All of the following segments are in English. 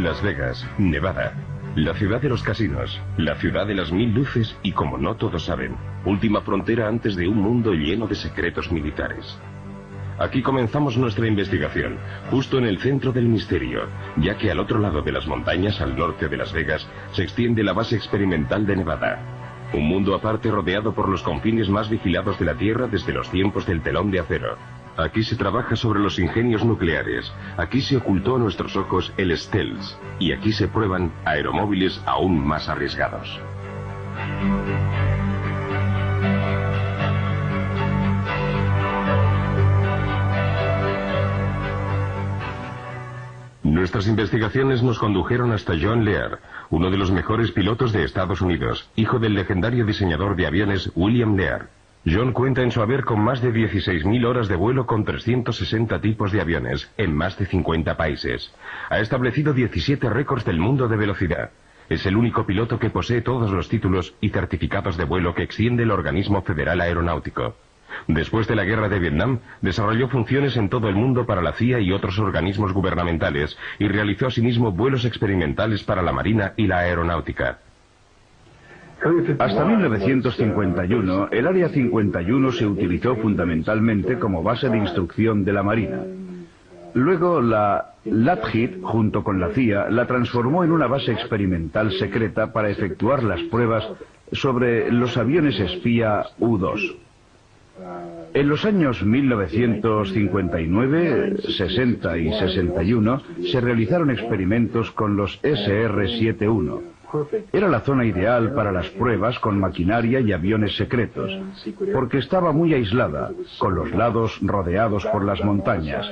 Las Vegas, Nevada. La ciudad de los casinos, la ciudad de las 1000 luces y, como no todos saben, última frontera antes de un mundo lleno de secretos militares. Aquí comenzamos nuestra investigación, justo en el centro del misterio, ya que al otro lado de las montañas, al norte de Las Vegas, se extiende la base experimental de Nevada. Un mundo aparte rodeado por los confines más vigilados de la Tierra desde los tiempos del telón de acero. Aquí se trabaja sobre los ingenios nucleares, aquí se ocultó a nuestros ojos el stealth, y aquí se prueban aeromóviles aún más arriesgados. Nuestras investigaciones nos condujeron hasta John Lear, uno de los mejores pilotos de Estados Unidos, hijo del legendario diseñador de aviones William Lear. John cuenta en su haber con más de 16.000 horas de vuelo con 360 tipos de aviones en más de 50 países. Ha establecido 17 récords del mundo de velocidad. Es el único piloto que posee todos los títulos y certificados de vuelo que extiende el organismo federal aeronáutico. Después de la guerra de Vietnam, desarrolló funciones en todo el mundo para la CIA y otros organismos gubernamentales y realizó asimismo vuelos experimentales para la Marina y la Aeronáutica. Hasta 1951, el Área 51 se utilizó fundamentalmente como base de instrucción de la Marina. Luego la Lockheed, junto con la CIA, la transformó en una base experimental secreta para efectuar las pruebas sobre los aviones espía U-2. En los años 1959, 60 y 61 se realizaron experimentos con los SR-71. Era la zona ideal para las pruebas con maquinaria y aviones secretos, porque estaba muy aislada, con los lados rodeados por las montañas.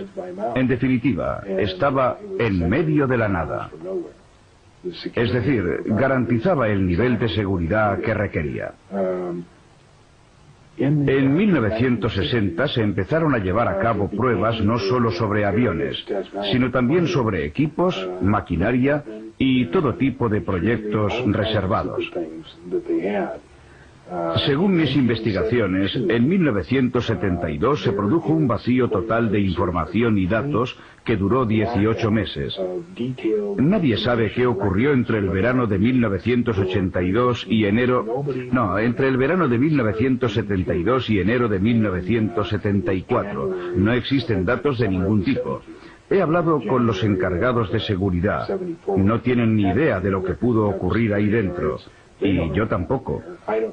En definitiva, estaba en medio de la nada. Es decir, garantizaba el nivel de seguridad que requería. En 1960 se empezaron a llevar a cabo pruebas no solo sobre aviones, sino también sobre equipos, maquinaria y todo tipo de proyectos reservados. Según mis investigaciones, en 1972 se produjo un vacío total de información y datos que duró 18 meses. Nadie sabe qué ocurrió entre el verano de 1982 y entre el verano de 1972 y enero de 1974. No existen datos de ningún tipo. He hablado con los encargados de seguridad. No tienen ni idea de lo que pudo ocurrir ahí dentro. Y yo tampoco.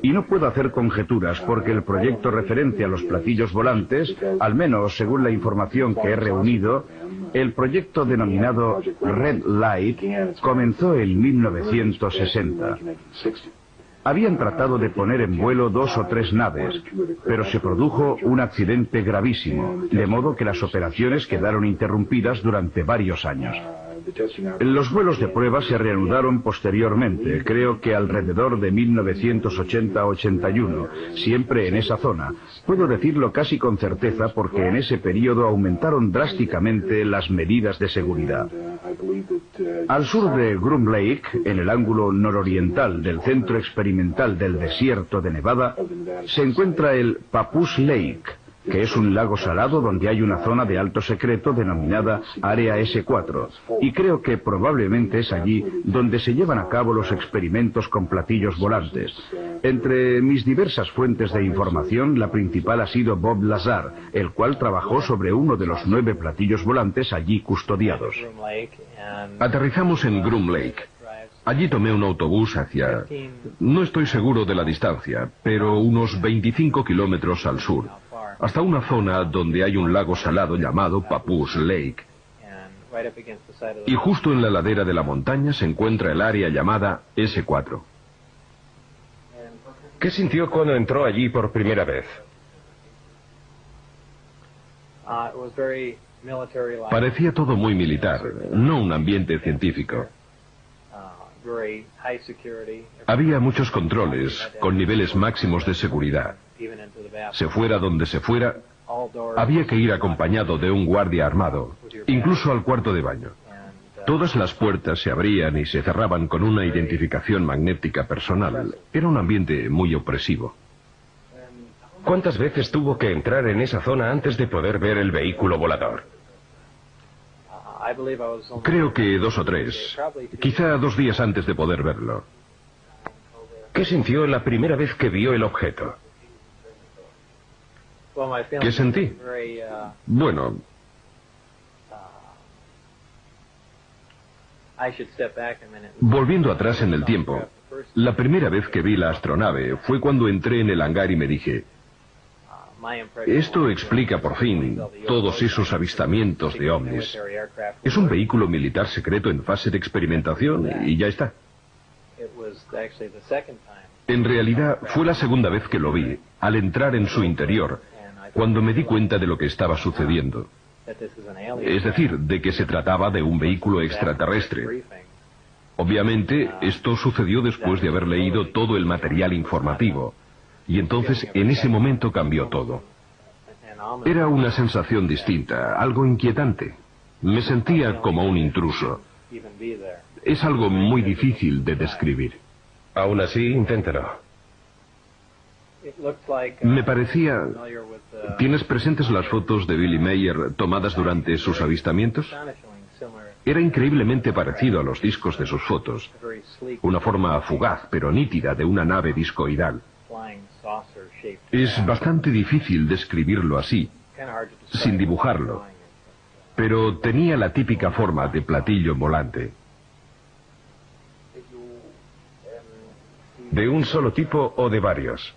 Y no puedo hacer conjeturas porque el proyecto referente a los platillos volantes, al menos según la información que he reunido, el proyecto denominado Red Light comenzó en 1960. Habían tratado de poner en vuelo 2 o 3 naves, pero se produjo un accidente gravísimo, de modo que las operaciones quedaron interrumpidas durante varios años. Los vuelos de prueba se reanudaron posteriormente, creo que alrededor de 1980-81, siempre en esa zona. Puedo decirlo casi con certeza porque en ese periodo aumentaron drásticamente las medidas de seguridad. Al sur de Groom Lake, en el ángulo nororiental del centro experimental del desierto de Nevada, se encuentra el Papoose Lake, que es un lago salado donde hay una zona de alto secreto denominada Área S4, y creo que probablemente es allí donde se llevan a cabo los experimentos con platillos volantes. Entre mis diversas fuentes de información, la principal ha sido Bob Lazar, el cual trabajó sobre uno de los 9 platillos volantes allí custodiados. Aterrizamos en Groom Lake. Allí tomé un autobús hacia... no estoy seguro de la distancia, pero unos 25 kilómetros al sur, hasta una zona donde hay un lago salado llamado Papoose Lake. Y justo en la ladera de la montaña se encuentra el área llamada S4. ¿Qué sintió cuando entró allí por primera vez? Parecía todo muy militar, no un ambiente científico. Había muchos controles, con niveles máximos de seguridad. Se fuera donde se fuera, había que ir acompañado de un guardia armado, incluso al cuarto de baño. Todas las puertas se abrían y se cerraban con una identificación magnética personal. Era un ambiente muy opresivo. ¿Cuántas veces tuvo que entrar en esa zona antes de poder ver el vehículo volador? Creo que 2 o 3, quizá 2 días antes de poder verlo. ¿Qué sintió la primera vez que vio el objeto? ¿Qué sentí? Bueno, volviendo atrás en el tiempo, la primera vez que vi la astronave fue cuando entré en el hangar y me dije, esto explica por fin todos esos avistamientos de ovnis. Es un vehículo militar secreto en fase de experimentación y ya está. En realidad fue la segunda vez que lo vi, al entrar en su interior, cuando me di cuenta de lo que estaba sucediendo. Es decir, de que se trataba de un vehículo extraterrestre. Obviamente, esto sucedió después de haber leído todo el material informativo. Y entonces, en ese momento cambió todo. Era una sensación distinta, algo inquietante. Me sentía como un intruso. Es algo muy difícil de describir. Aún así, inténtalo. Me parecía... ¿Tienes presentes las fotos de Billy Mayer tomadas durante sus avistamientos? Era increíblemente parecido a los discos de sus fotos. Una forma fugaz, pero nítida, de una nave discoidal. Es bastante difícil describirlo así, sin dibujarlo. Pero tenía la típica forma de platillo volante. ¿De un solo tipo o de varios?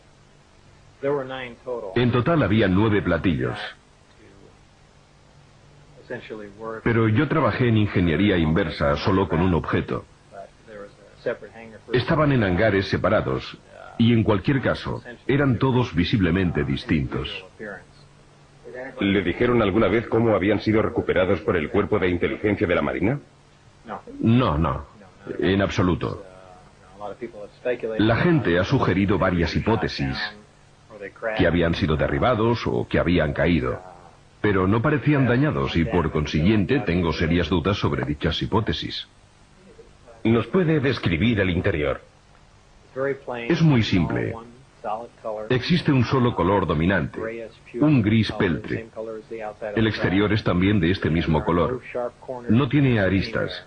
En total había 9 platillos. Pero yo trabajé en ingeniería inversa solo con un objeto. Estaban en hangares separados y en cualquier caso eran todos visiblemente distintos. ¿Le dijeron alguna vez cómo habían sido recuperados por el cuerpo de inteligencia de la Marina? No, en absoluto. La gente ha sugerido varias hipótesis, que habían sido derribados o que habían caído, pero no parecían dañados y por consiguiente tengo serias dudas sobre dichas hipótesis. ¿Nos puede describir el interior? Es muy simple. Existe un solo color dominante, un gris peltre. El exterior es también de este mismo color. No tiene aristas.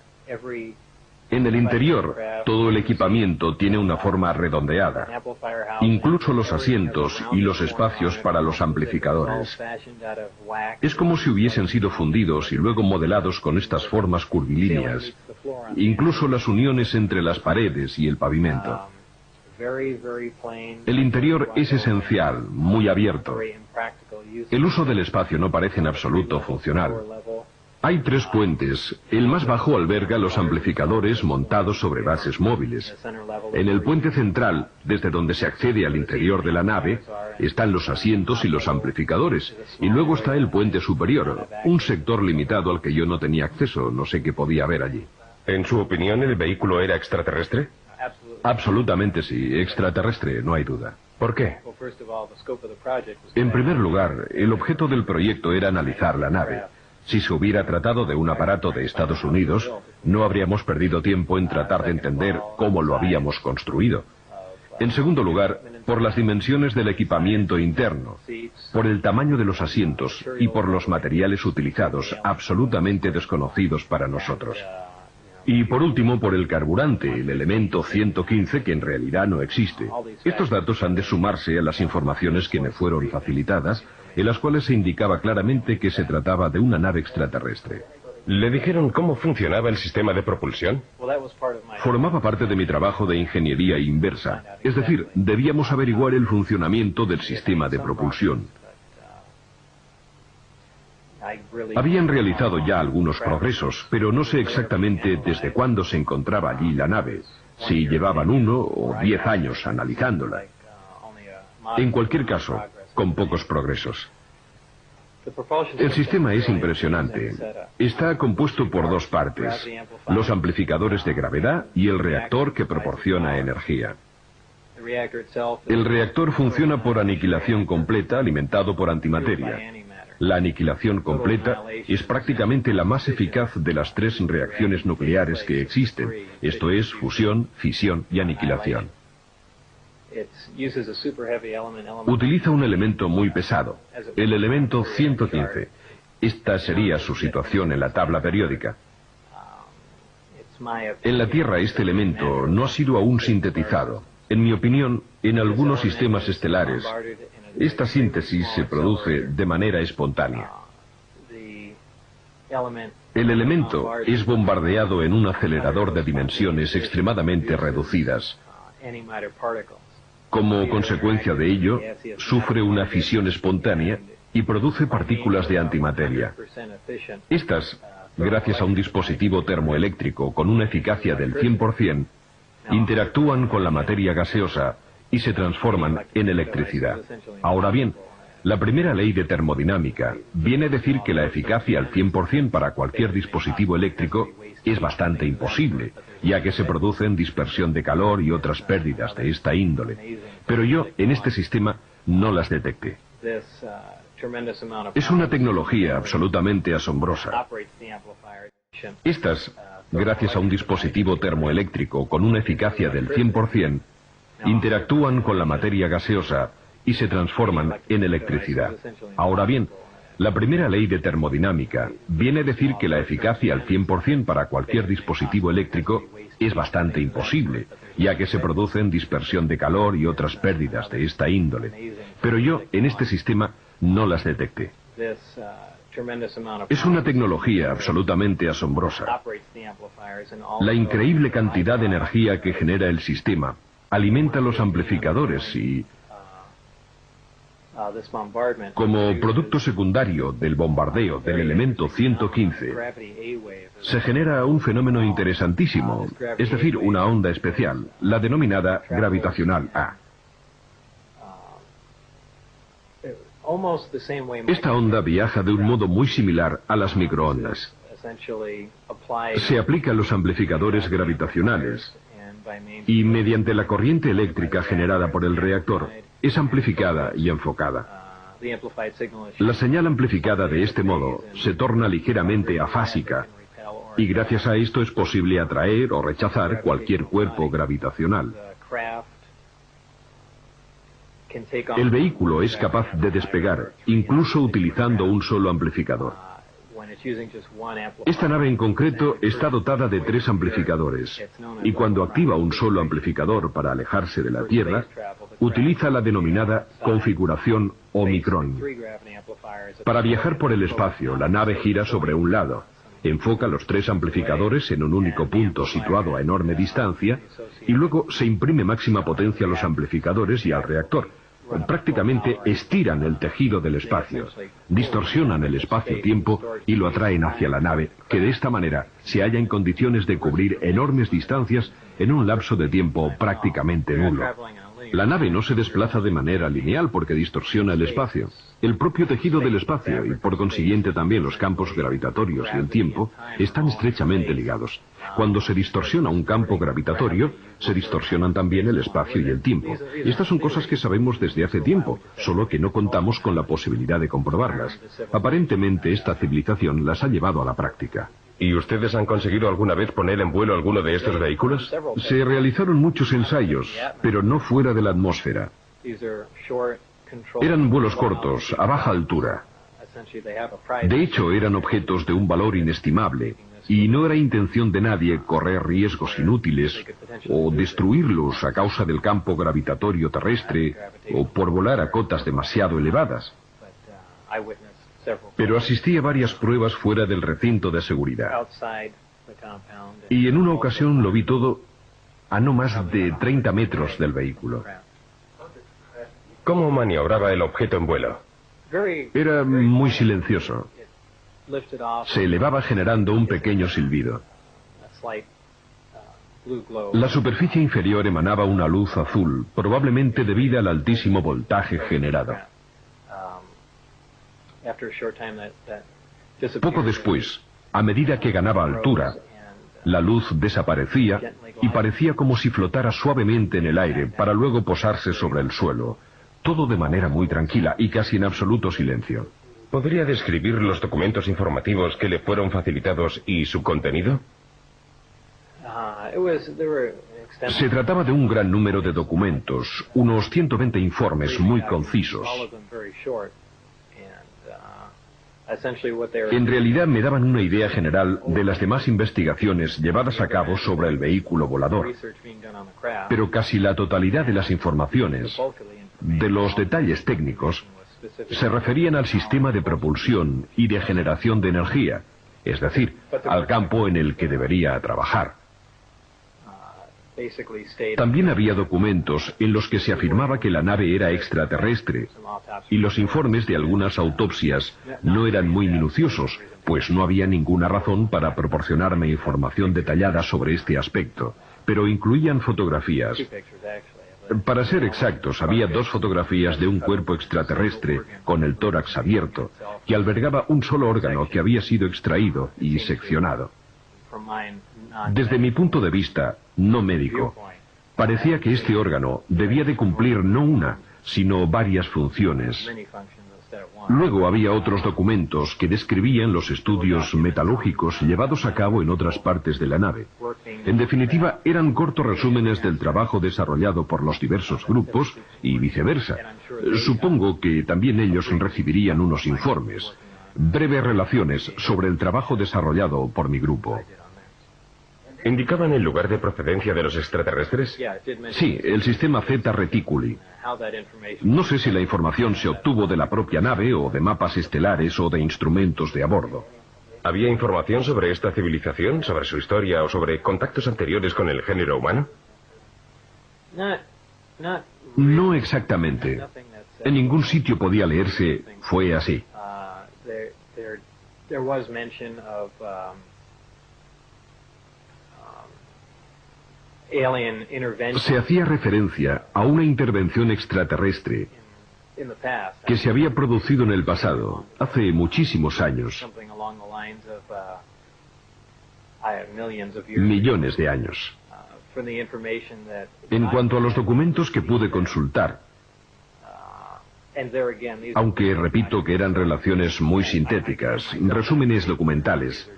En el interior, todo el equipamiento tiene una forma redondeada, incluso los asientos y los espacios para los amplificadores. Es como si hubiesen sido fundidos y luego modelados con estas formas curvilíneas, incluso las uniones entre las paredes y el pavimento. El interior es esencial, muy abierto. El uso del espacio no parece en absoluto funcional. Hay 3 puentes. El más bajo alberga los amplificadores montados sobre bases móviles. En el puente central, desde donde se accede al interior de la nave, están los asientos y los amplificadores. Y luego está el puente superior, un sector limitado al que yo no tenía acceso, no sé qué podía haber allí. ¿En su opinión el vehículo era extraterrestre? Absolutamente sí, extraterrestre, no hay duda. ¿Por qué? En primer lugar, el objeto del proyecto era analizar la nave. Si se hubiera tratado de un aparato de Estados Unidos, no habríamos perdido tiempo en tratar de entender cómo lo habíamos construido. En segundo lugar, por las dimensiones del equipamiento interno, por el tamaño de los asientos y por los materiales utilizados, absolutamente desconocidos para nosotros. Y por último, por el carburante, el elemento 115, que en realidad no existe. Estos datos han de sumarse a las informaciones que me fueron facilitadas, en las cuales se indicaba claramente que se trataba de una nave extraterrestre. ¿Le dijeron cómo funcionaba el sistema de propulsión? Formaba parte de mi trabajo de ingeniería inversa, es decir, debíamos averiguar el funcionamiento del sistema de propulsión. Habían realizado ya algunos progresos, pero no sé exactamente desde cuándo se encontraba allí la nave, si llevaban 1 o 10 años analizándola. En cualquier caso, con pocos progresos. El sistema es impresionante. Está compuesto por 2 partes, los amplificadores de gravedad y el reactor que proporciona energía. El reactor funciona por aniquilación completa alimentado por antimateria. La aniquilación completa es prácticamente la más eficaz de las 3 reacciones nucleares que existen, esto es, fusión, fisión y aniquilación. Utiliza un elemento muy pesado, el elemento 115, Esta sería su situación en la tabla periódica. En la Tierra este elemento no ha sido aún sintetizado. En mi opinión, en algunos sistemas estelares, esta síntesis se produce de manera espontánea. El elemento es bombardeado en un acelerador de dimensiones extremadamente reducidas. Como consecuencia de ello, sufre una fisión espontánea y produce partículas de antimateria. Estas, gracias a un dispositivo termoeléctrico con una eficacia del 100%, interactúan con la materia gaseosa y se transforman en electricidad. Ahora bien, la primera ley de termodinámica viene a decir que la eficacia al 100% para cualquier dispositivo eléctrico es bastante imposible, ya que se producen dispersión de calor y otras pérdidas de esta índole. Pero yo, en este sistema, no las detecté. Es una tecnología absolutamente asombrosa. Estas, gracias a un dispositivo termoeléctrico con una eficacia del 100%, interactúan con la materia gaseosa y se transforman en electricidad. Ahora bien, la primera ley de termodinámica viene a decir que la eficacia al 100% para cualquier dispositivo eléctrico es bastante imposible, ya que se producen dispersión de calor y otras pérdidas de esta índole. Pero yo, en este sistema, no las detecté. Es una tecnología absolutamente asombrosa. La increíble cantidad de energía que genera el sistema alimenta los amplificadores y, como producto secundario del bombardeo del elemento 115, se genera un fenómeno interesantísimo, es decir, una onda especial, la denominada gravitacional A. Esta onda viaja de un modo muy similar a las microondas. Se aplica a los amplificadores gravitacionales y, mediante la corriente eléctrica generada por el reactor, es amplificada y enfocada. La señal amplificada de este modo se torna ligeramente afásica y gracias a esto es posible atraer o rechazar cualquier cuerpo gravitacional. El vehículo es capaz de despegar, incluso utilizando un solo amplificador. Esta nave en concreto está dotada de 3 amplificadores, y cuando activa un solo amplificador para alejarse de la Tierra, utiliza la denominada configuración Omicron. Para viajar por el espacio, la nave gira sobre un lado, enfoca los 3 amplificadores en un único punto situado a enorme distancia, y luego se imprime máxima potencia a los amplificadores y al reactor. Prácticamente estiran el tejido del espacio, distorsionan el espacio-tiempo y lo atraen hacia la nave, que de esta manera se halla en condiciones de cubrir enormes distancias en un lapso de tiempo prácticamente nulo. La nave no se desplaza de manera lineal porque distorsiona el espacio. El propio tejido del espacio y por consiguiente también los campos gravitatorios y el tiempo están estrechamente ligados. Cuando se distorsiona un campo gravitatorio, se distorsionan también el espacio y el tiempo. Estas son cosas que sabemos desde hace tiempo, solo que no contamos con la posibilidad de comprobarlas. Aparentemente esta civilización las ha llevado a la práctica. ¿Y ustedes han conseguido alguna vez poner en vuelo alguno de estos vehículos? Se realizaron muchos ensayos, pero no fuera de la atmósfera. Eran vuelos cortos, a baja altura. De hecho, eran objetos de un valor inestimable, y no era intención de nadie correr riesgos inútiles o destruirlos a causa del campo gravitatorio terrestre o por volar a cotas demasiado elevadas. Pero asistí a varias pruebas fuera del recinto de seguridad. Y en una ocasión lo vi todo a no más de 30 metros del vehículo. ¿Cómo maniobraba el objeto en vuelo? Era muy silencioso. Se elevaba generando un pequeño silbido. La superficie inferior emanaba una luz azul, probablemente debida al altísimo voltaje generado. Poco después, a medida que ganaba altura, la luz desaparecía y parecía como si flotara suavemente en el aire para luego posarse sobre el suelo, todo de manera muy tranquila y casi en absoluto silencio. ¿Podría describir los documentos informativos que le fueron facilitados y su contenido? Se trataba de un gran número de documentos, unos 120 informes muy concisos. En realidad me daban una idea general de las demás investigaciones llevadas a cabo sobre el vehículo volador, pero casi la totalidad de las informaciones, de los detalles técnicos, se referían al sistema de propulsión y de generación de energía, es decir, al campo en el que debería trabajar. También había documentos en los que se afirmaba que la nave era extraterrestre, y los informes de algunas autopsias no eran muy minuciosos, pues no había ninguna razón para proporcionarme información detallada sobre este aspecto, pero incluían fotografías. Para ser exactos, había 2 fotografías de un cuerpo extraterrestre con el tórax abierto, que albergaba un solo órgano que había sido extraído y seccionado. Desde mi punto de vista, no médico, parecía que este órgano debía de cumplir no una, sino varias funciones. Luego había otros documentos que describían los estudios metalúrgicos llevados a cabo en otras partes de la nave. En definitiva, eran cortos resúmenes del trabajo desarrollado por los diversos grupos y viceversa. Supongo que también ellos recibirían unos informes, breves relaciones sobre el trabajo desarrollado por mi grupo. ¿Indicaban el lugar de procedencia de los extraterrestres? Sí, el sistema Zeta Reticuli. No sé si la información se obtuvo de la propia nave o de mapas estelares o de instrumentos de a bordo. ¿Había información sobre esta civilización, sobre su historia o sobre contactos anteriores con el género humano? No exactamente. En ningún sitio podía leerse "fue así". Se hacía referencia a una intervención extraterrestre que se había producido en el pasado, hace muchísimos años, millones de años. En cuanto a los documentos que pude consultar, aunque repito que eran relaciones muy sintéticas, resúmenes documentales,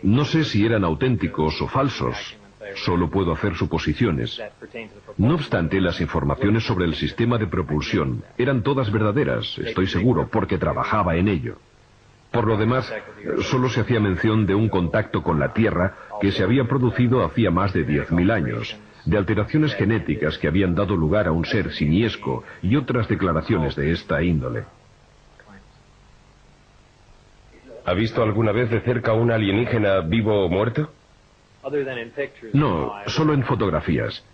no sé si eran auténticos o falsos. Solo puedo hacer suposiciones. No obstante, las informaciones sobre el sistema de propulsión eran todas verdaderas, estoy seguro, porque trabajaba en ello. Por lo demás, solo se hacía mención de un contacto con la Tierra que se había producido hacía más de 10.000 años, de alteraciones genéticas que habían dado lugar a un ser simiesco y otras declaraciones de esta índole. ¿Ha visto alguna vez de cerca a un alienígena vivo o muerto? No, solo en fotografías.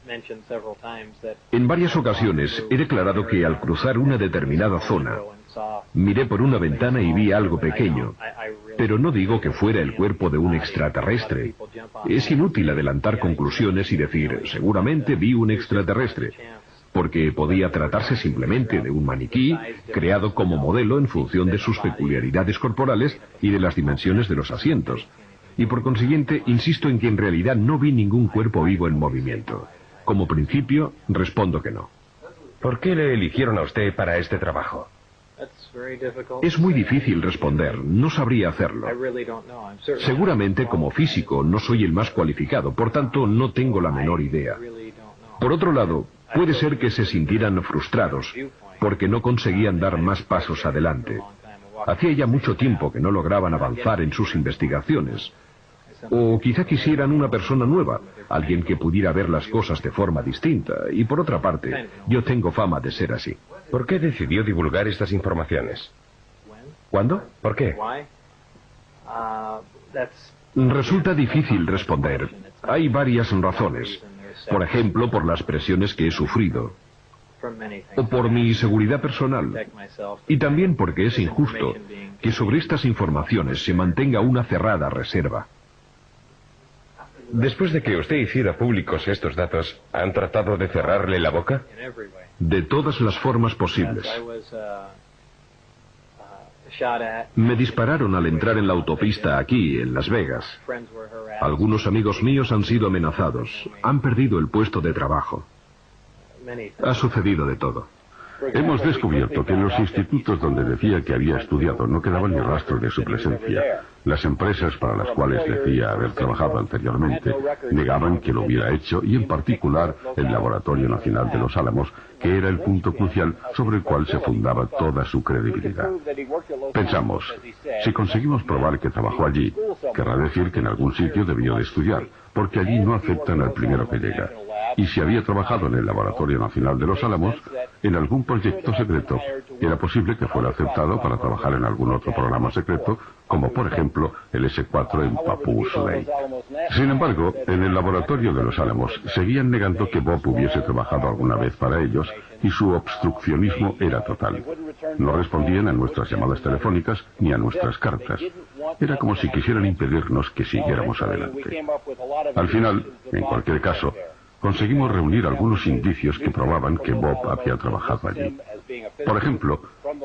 En varias ocasiones he declarado que al cruzar una determinada zona, miré por una ventana y vi algo pequeño, pero no digo que fuera el cuerpo de un extraterrestre. Es inútil adelantar conclusiones y decir, seguramente vi un extraterrestre, porque podía tratarse simplemente de un maniquí creado como modelo en función de sus peculiaridades corporales y de las dimensiones de los asientos. Y por consiguiente, insisto en que en realidad no vi ningún cuerpo vivo en movimiento. Como principio, respondo que no. ¿Por qué le eligieron a usted para este trabajo? Es muy difícil responder, no sabría hacerlo. Seguramente como físico no soy el más cualificado, por tanto no tengo la menor idea. Por otro lado, puede ser que se sintieran frustrados porque no conseguían dar más pasos adelante. Hacía ya mucho tiempo que no lograban avanzar en sus investigaciones. O quizá quisieran una persona nueva, alguien que pudiera ver las cosas de forma distinta. Y por otra parte, yo tengo fama de ser así. ¿Por qué decidió divulgar estas informaciones? ¿Cuándo? ¿Por qué? Resulta difícil responder. Hay varias razones. Por ejemplo, por las presiones que he sufrido. O por mi seguridad personal. Y también porque es injusto que sobre estas informaciones se mantenga una cerrada reserva. Después de que usted hiciera públicos estos datos, ¿han tratado de cerrarle la boca? De todas las formas posibles. Me dispararon al entrar en la autopista aquí, en Las Vegas. Algunos amigos míos han sido amenazados. Han perdido el puesto de trabajo. Ha sucedido de todo. Hemos descubierto que en los institutos donde decía que había estudiado no quedaba ni rastro de su presencia. Las empresas para las cuales decía haber trabajado anteriormente negaban que lo hubiera hecho, y en particular el Laboratorio Nacional de Los Álamos, que era el punto crucial sobre el cual se fundaba toda su credibilidad. Pensamos, si conseguimos probar que trabajó allí, querrá decir que en algún sitio debió de estudiar, porque allí no aceptan al primero que llega. Y si había trabajado en el Laboratorio Nacional de Los Álamos, en algún proyecto secreto, era posible que fuera aceptado para trabajar en algún otro programa secreto, como por ejemplo el S-4 en Papús Lake. Sin embargo, en el Laboratorio de Los Álamos seguían negando que Bob hubiese trabajado alguna vez para ellos, y su obstruccionismo era total. No respondían a nuestras llamadas telefónicas ni a nuestras cartas. Era como si quisieran impedirnos que siguiéramos adelante. Al final, en cualquier caso, conseguimos reunir algunos indicios que probaban que Bob había trabajado allí. Por ejemplo,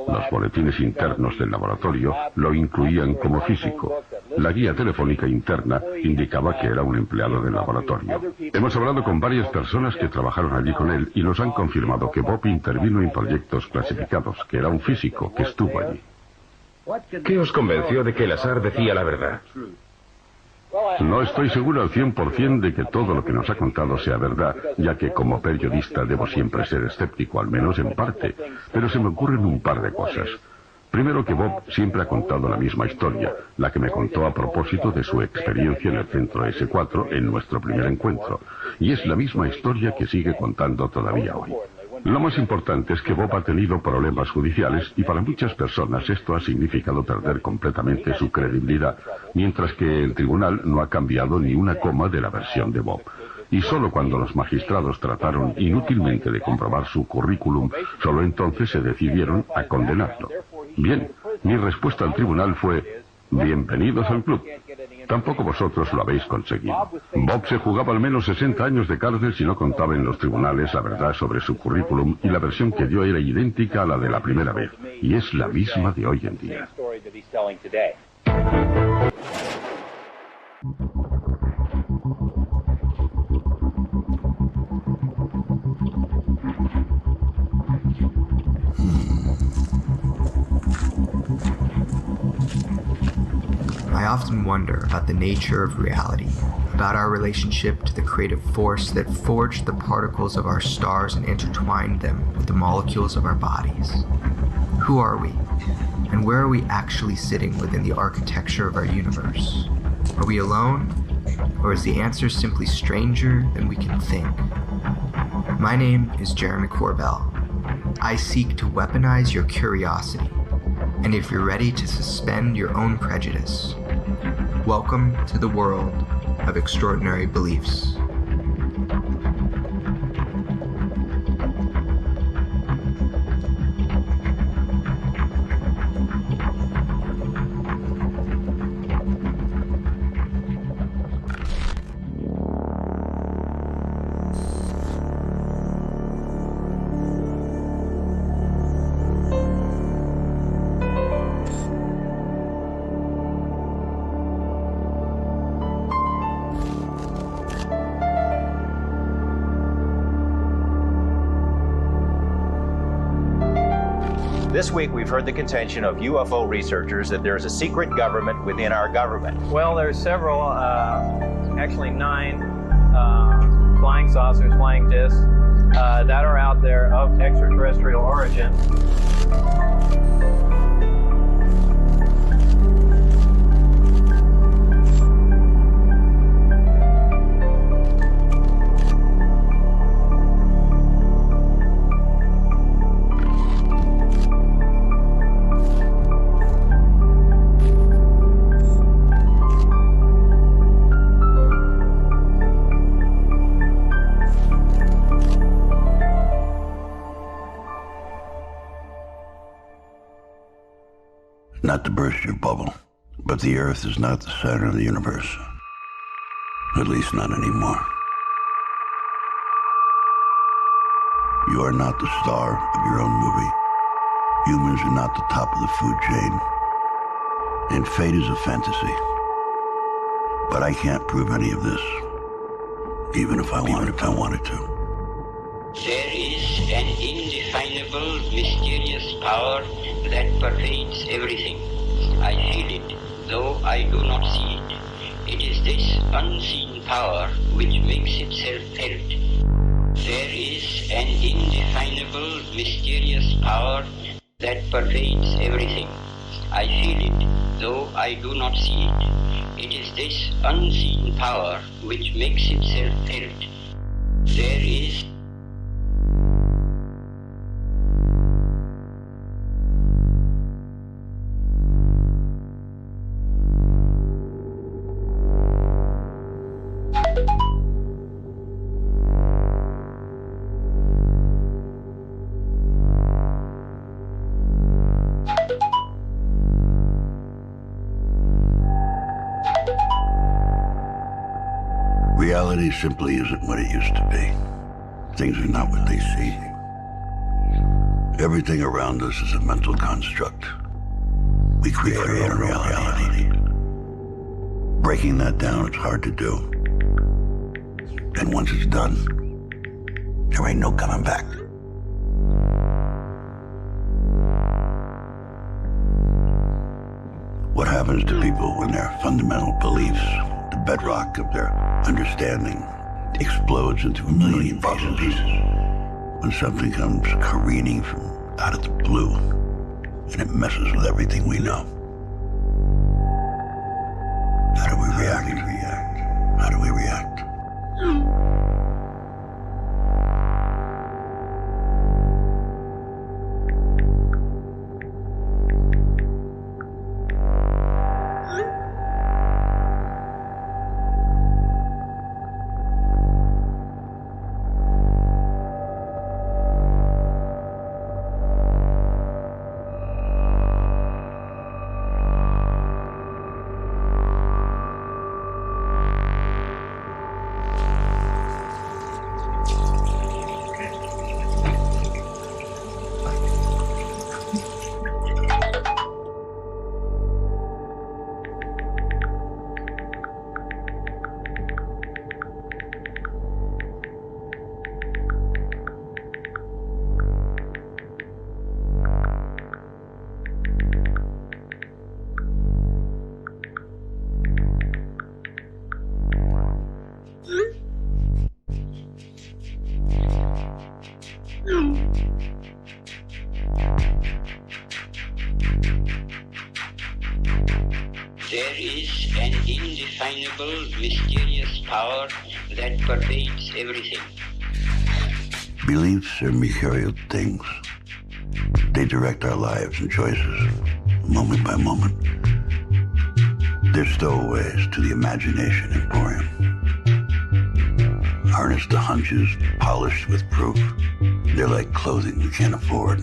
los boletines internos del laboratorio lo incluían como físico. La guía telefónica interna indicaba que era un empleado del laboratorio. Hemos hablado con varias personas que trabajaron allí con él y nos han confirmado que Bob intervino en proyectos clasificados, que era un físico que estuvo allí. ¿Qué os convenció de que Lazar decía la verdad? No estoy seguro al 100% de que todo lo que nos ha contado sea verdad, ya que como periodista debo siempre ser escéptico, al menos en parte, pero se me ocurren un par de cosas. Primero, que Bob siempre ha contado la misma historia, la que me contó a propósito de su experiencia en el centro S4 en nuestro primer encuentro, y es la misma historia que sigue contando todavía hoy. Lo más importante es que Bob ha tenido problemas judiciales, y para muchas personas esto ha significado perder completamente su credibilidad, mientras que el tribunal no ha cambiado ni una coma de la versión de Bob. Y solo cuando los magistrados trataron inútilmente de comprobar su currículum, solo entonces se decidieron a condenarlo. Bien, mi respuesta al tribunal fue: bienvenidos al club. Tampoco vosotros lo habéis conseguido. Bob se jugaba al menos 60 años de cárcel si no contaba en los tribunales la verdad sobre su currículum, y la versión que dio era idéntica a la de la primera vez, y es la misma de hoy en día. I often wonder about the nature of reality, about our relationship to the creative force that forged the particles of our stars and intertwined them with the molecules of our bodies. Who are we? And where are we actually sitting within the architecture of our universe? Are we alone? Or is the answer simply stranger than we can think? My name is Jeremy Corbell. I seek to weaponize your curiosity, and if you're ready to suspend your own prejudice, welcome to the world of extraordinary beliefs. This week, we've heard the contention of UFO researchers that there's a secret government within our government. Well, there's several, actually 9 flying saucers, flying discs that are out there of extraterrestrial origin. Not to burst your bubble, but the Earth is not the center of the universe. At least not anymore. You are not the star of your own movie. Humans are not the top of the food chain. And fate is a fantasy. But I can't prove any of this, even if I wanted to. There is an indefinable, mysterious power that pervades everything. I feel it, though I do not see it. It is this unseen power which makes itself felt. There is an indefinable, mysterious power that pervades everything. I feel it, though I do not see it. It is this unseen power which makes itself felt. There is Reality simply isn't what it used to be. Things are not what they seem. Everything around us is a mental construct. We create our own reality. Breaking that down is hard to do. And once it's done, there ain't no coming back. What happens to people when their fundamental beliefs, the bedrock of their understanding, explodes into a million pieces? When something comes careening from out of the blue, and it messes with everything we know. How do we react? How do we react? There is an indefinable, mysterious power that pervades everything. Beliefs are mercurial things. They direct our lives and choices, moment by moment. They're stowaways to the imagination emporium. Harnessed to hunches, polished with proof. They're like clothing we can't afford.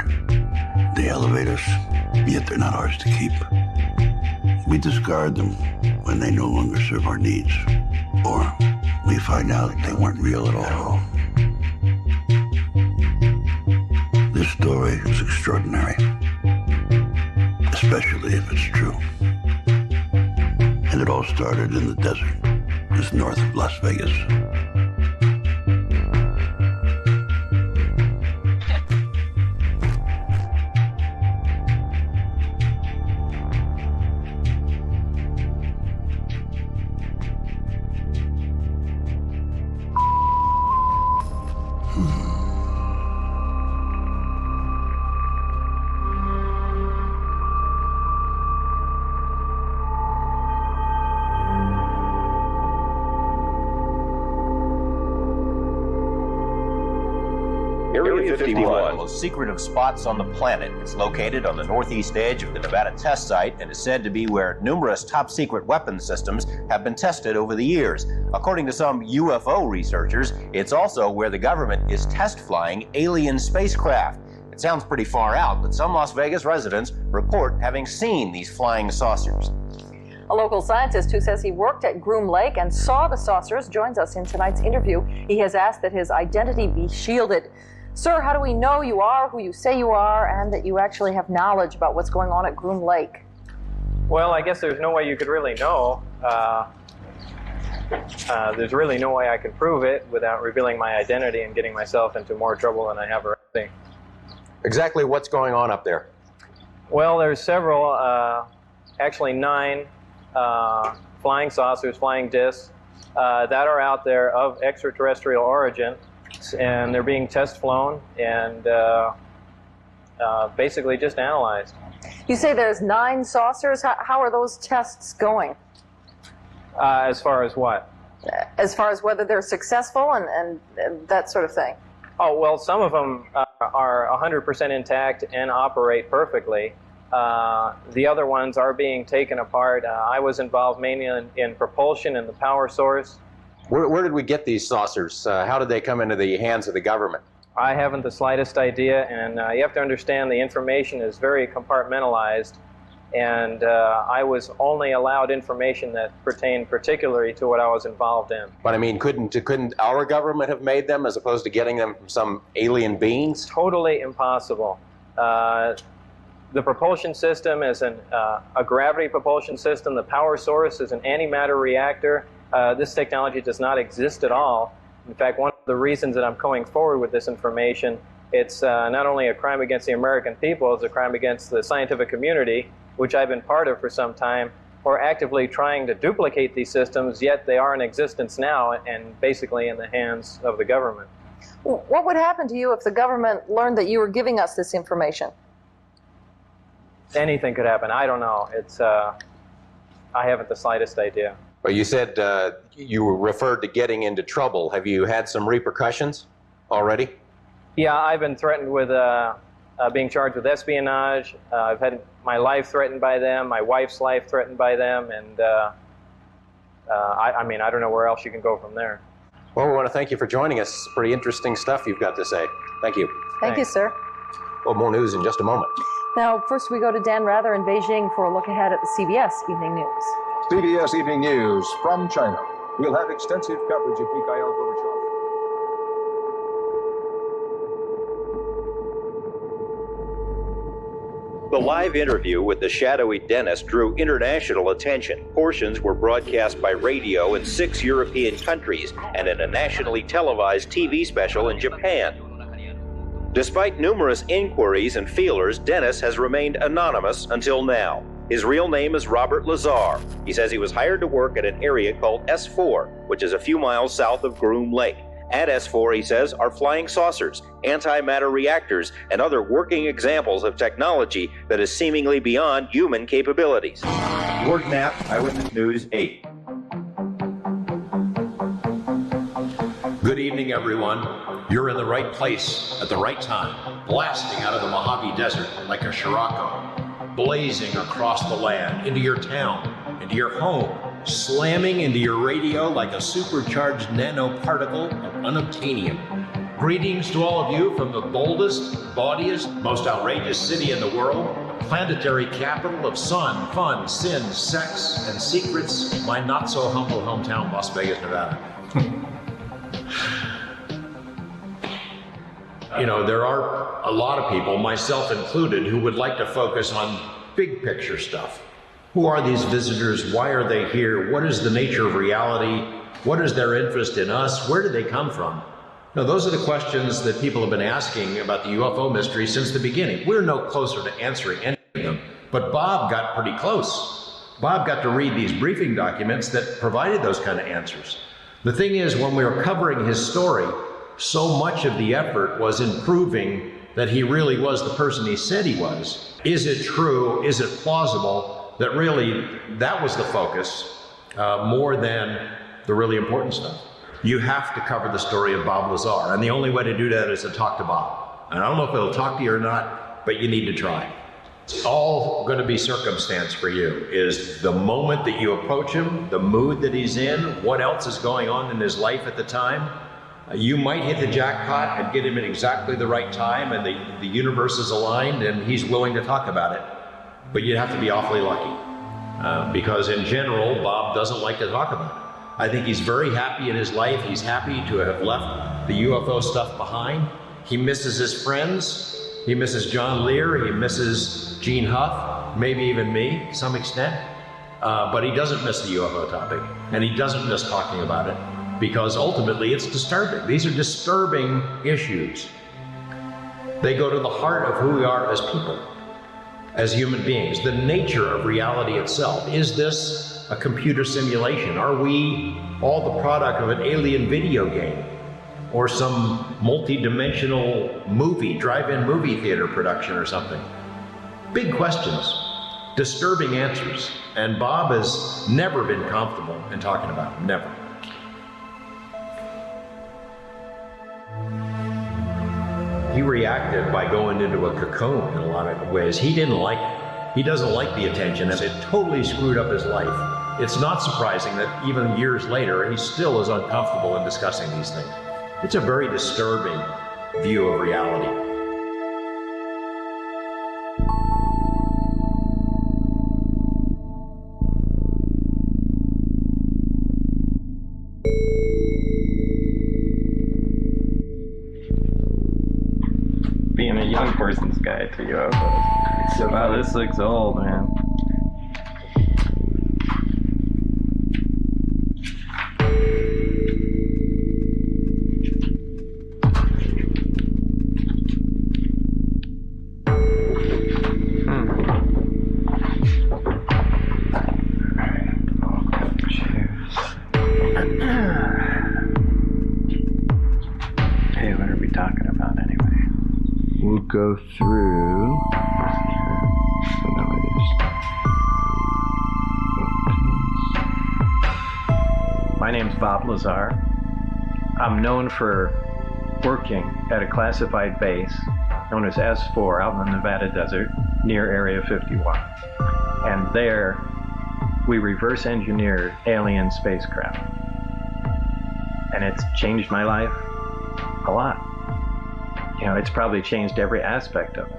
They elevate us, yet they're not ours to keep. We discard them when they no longer serve our needs, or we find out they weren't real at all. This story is extraordinary, especially if it's true. And it all started in the desert, just north of Las Vegas. Area 51, one of the most secretive spots on the planet. It's located on the northeast edge of the Nevada test site and is said to be where numerous top-secret weapons systems have been tested over the years. According to some UFO researchers, it's also where the government is test flying alien spacecraft. It sounds pretty far out, but some Las Vegas residents report having seen these flying saucers. A local scientist who says he worked at Groom Lake and saw the saucers joins us in tonight's interview. He has asked that his identity be shielded. Sir, how do we know you are who you say you are and that you actually have knowledge about what's going on at Groom Lake? Well, I guess there's no way you could really know. There's really no way I could prove it without revealing my identity and getting myself into more trouble than I have already. see. Exactly what's going on up there? Well, there's several, actually 9 flying saucers, flying discs that are out there of extraterrestrial origin, and they're being test flown and basically just analyzed. You say there's 9 saucers. How are those tests going? As far as what? As far as whether they're successful and that sort of thing. Oh, well, some of them are 100% intact and operate perfectly. The other ones are being taken apart. I was involved mainly in propulsion and the power source. Where did we get these saucers? How did they come into the hands of the government? I haven't the slightest idea, and you have to understand the information is very compartmentalized, and I was only allowed information that pertained particularly to what I was involved in. But I mean, couldn't our government have made them as opposed to getting them from some alien beings? Totally impossible. The propulsion system is a gravity propulsion system. The power source is an antimatter reactor. This technology does not exist at all. In fact, one of the reasons that I'm going forward with this information, it's not only a crime against the American people, it's a crime against the scientific community, which I've been part of for some time, or actively trying to duplicate these systems, yet they are in existence now and basically in the hands of the government. What would happen to you if the government learned that you were giving us this information? Anything could happen. I don't know. It's I haven't the slightest idea. Well, you said you were referred to getting into trouble. Have you had some repercussions already? Yeah, I've been threatened with being charged with espionage. I've had my life threatened by them, my wife's life threatened by them, and I mean, I don't know where else you can go from there. Well, we want to thank you for joining us. Pretty interesting stuff you've got to say. Thank you. Thank you, sir. Well, more news in just a moment. Now, first we go to Dan Rather in Beijing for a look ahead at the CBS Evening News. CBS Evening News from China. We'll have extensive coverage of Mikhail Gorbachev. The live interview with the shadowy dentist drew international attention. Portions were broadcast by radio in 6 European countries and in a nationally televised TV special in Japan. Despite numerous inquiries and feelers, Dennis has remained anonymous until now. His real name is Robert Lazar. He says he was hired to work at an area called S4, which is a few miles south of Groom Lake. At S4, he says, are flying saucers, antimatter reactors, and other working examples of technology that is seemingly beyond human capabilities. Gord Knapp, Eyewitness News 8. Good evening, everyone. You're in the right place at the right time, blasting out of the Mojave Desert like a Scirocco, blazing across the land, into your town, into your home, slamming into your radio like a supercharged nanoparticle of unobtainium. Greetings to all of you from the boldest, bawdiest, most outrageous city in the world, planetary capital of sun, fun, sin, sex, and secrets, my not-so-humble hometown, Las Vegas, Nevada. You know, there are a lot of people, myself included, who would like to focus on big picture stuff. Who are these visitors? Why are they here? What is the nature of reality? What is their interest in us? Where did they come from? Now, those are the questions that people have been asking about the UFO mystery since the beginning. We're no closer to answering any of them, but Bob got pretty close. Bob got to read these briefing documents that provided those kind of answers. The thing is, when we were covering his story, so much of the effort was in proving that he really was the person he said he was. Is it true? Is it plausible? That really, that was the focus, more than the really important stuff. You have to cover the story of Bob Lazar, and the only way to do that is to talk to Bob. And I don't know if he'll talk to you or not, but you need to try. It's all going to be circumstance for you, is the moment that you approach him, the mood that he's in, what else is going on in his life at the time. You might hit the jackpot and get him at exactly the right time, and the universe is aligned, and he's willing to talk about it. But you'd have to be awfully lucky, because in general, Bob doesn't like to talk about it. I think he's very happy in his life. He's happy to have left the UFO stuff behind. He misses his friends. He misses John Lear. He misses Gene Huff, maybe even me to some extent. But he doesn't miss the UFO topic, and he doesn't miss talking about it, because ultimately it's disturbing. These are disturbing issues. They go to the heart of who we are as people, as human beings, the nature of reality itself. Is this a computer simulation? Are we all the product of an alien video game or some multi-dimensional movie, drive-in movie theater production or something? Big questions, disturbing answers, and Bob has never been comfortable in talking about them, never. He reacted by going into a cocoon in a lot of ways. He didn't like it. He doesn't like the attention, as it totally screwed up his life. It's not surprising that even years later, he still is uncomfortable in discussing these things. It's a very disturbing view of reality. Being a young person's guide to UFOs. Wow, this looks old, man. Go through. My name's Bob Lazar. I'm known for working at a classified base known as S4 out in the Nevada desert near Area 51. And there, we reverse engineered alien spacecraft. And it's changed my life a lot. You know, it's probably changed every aspect of it.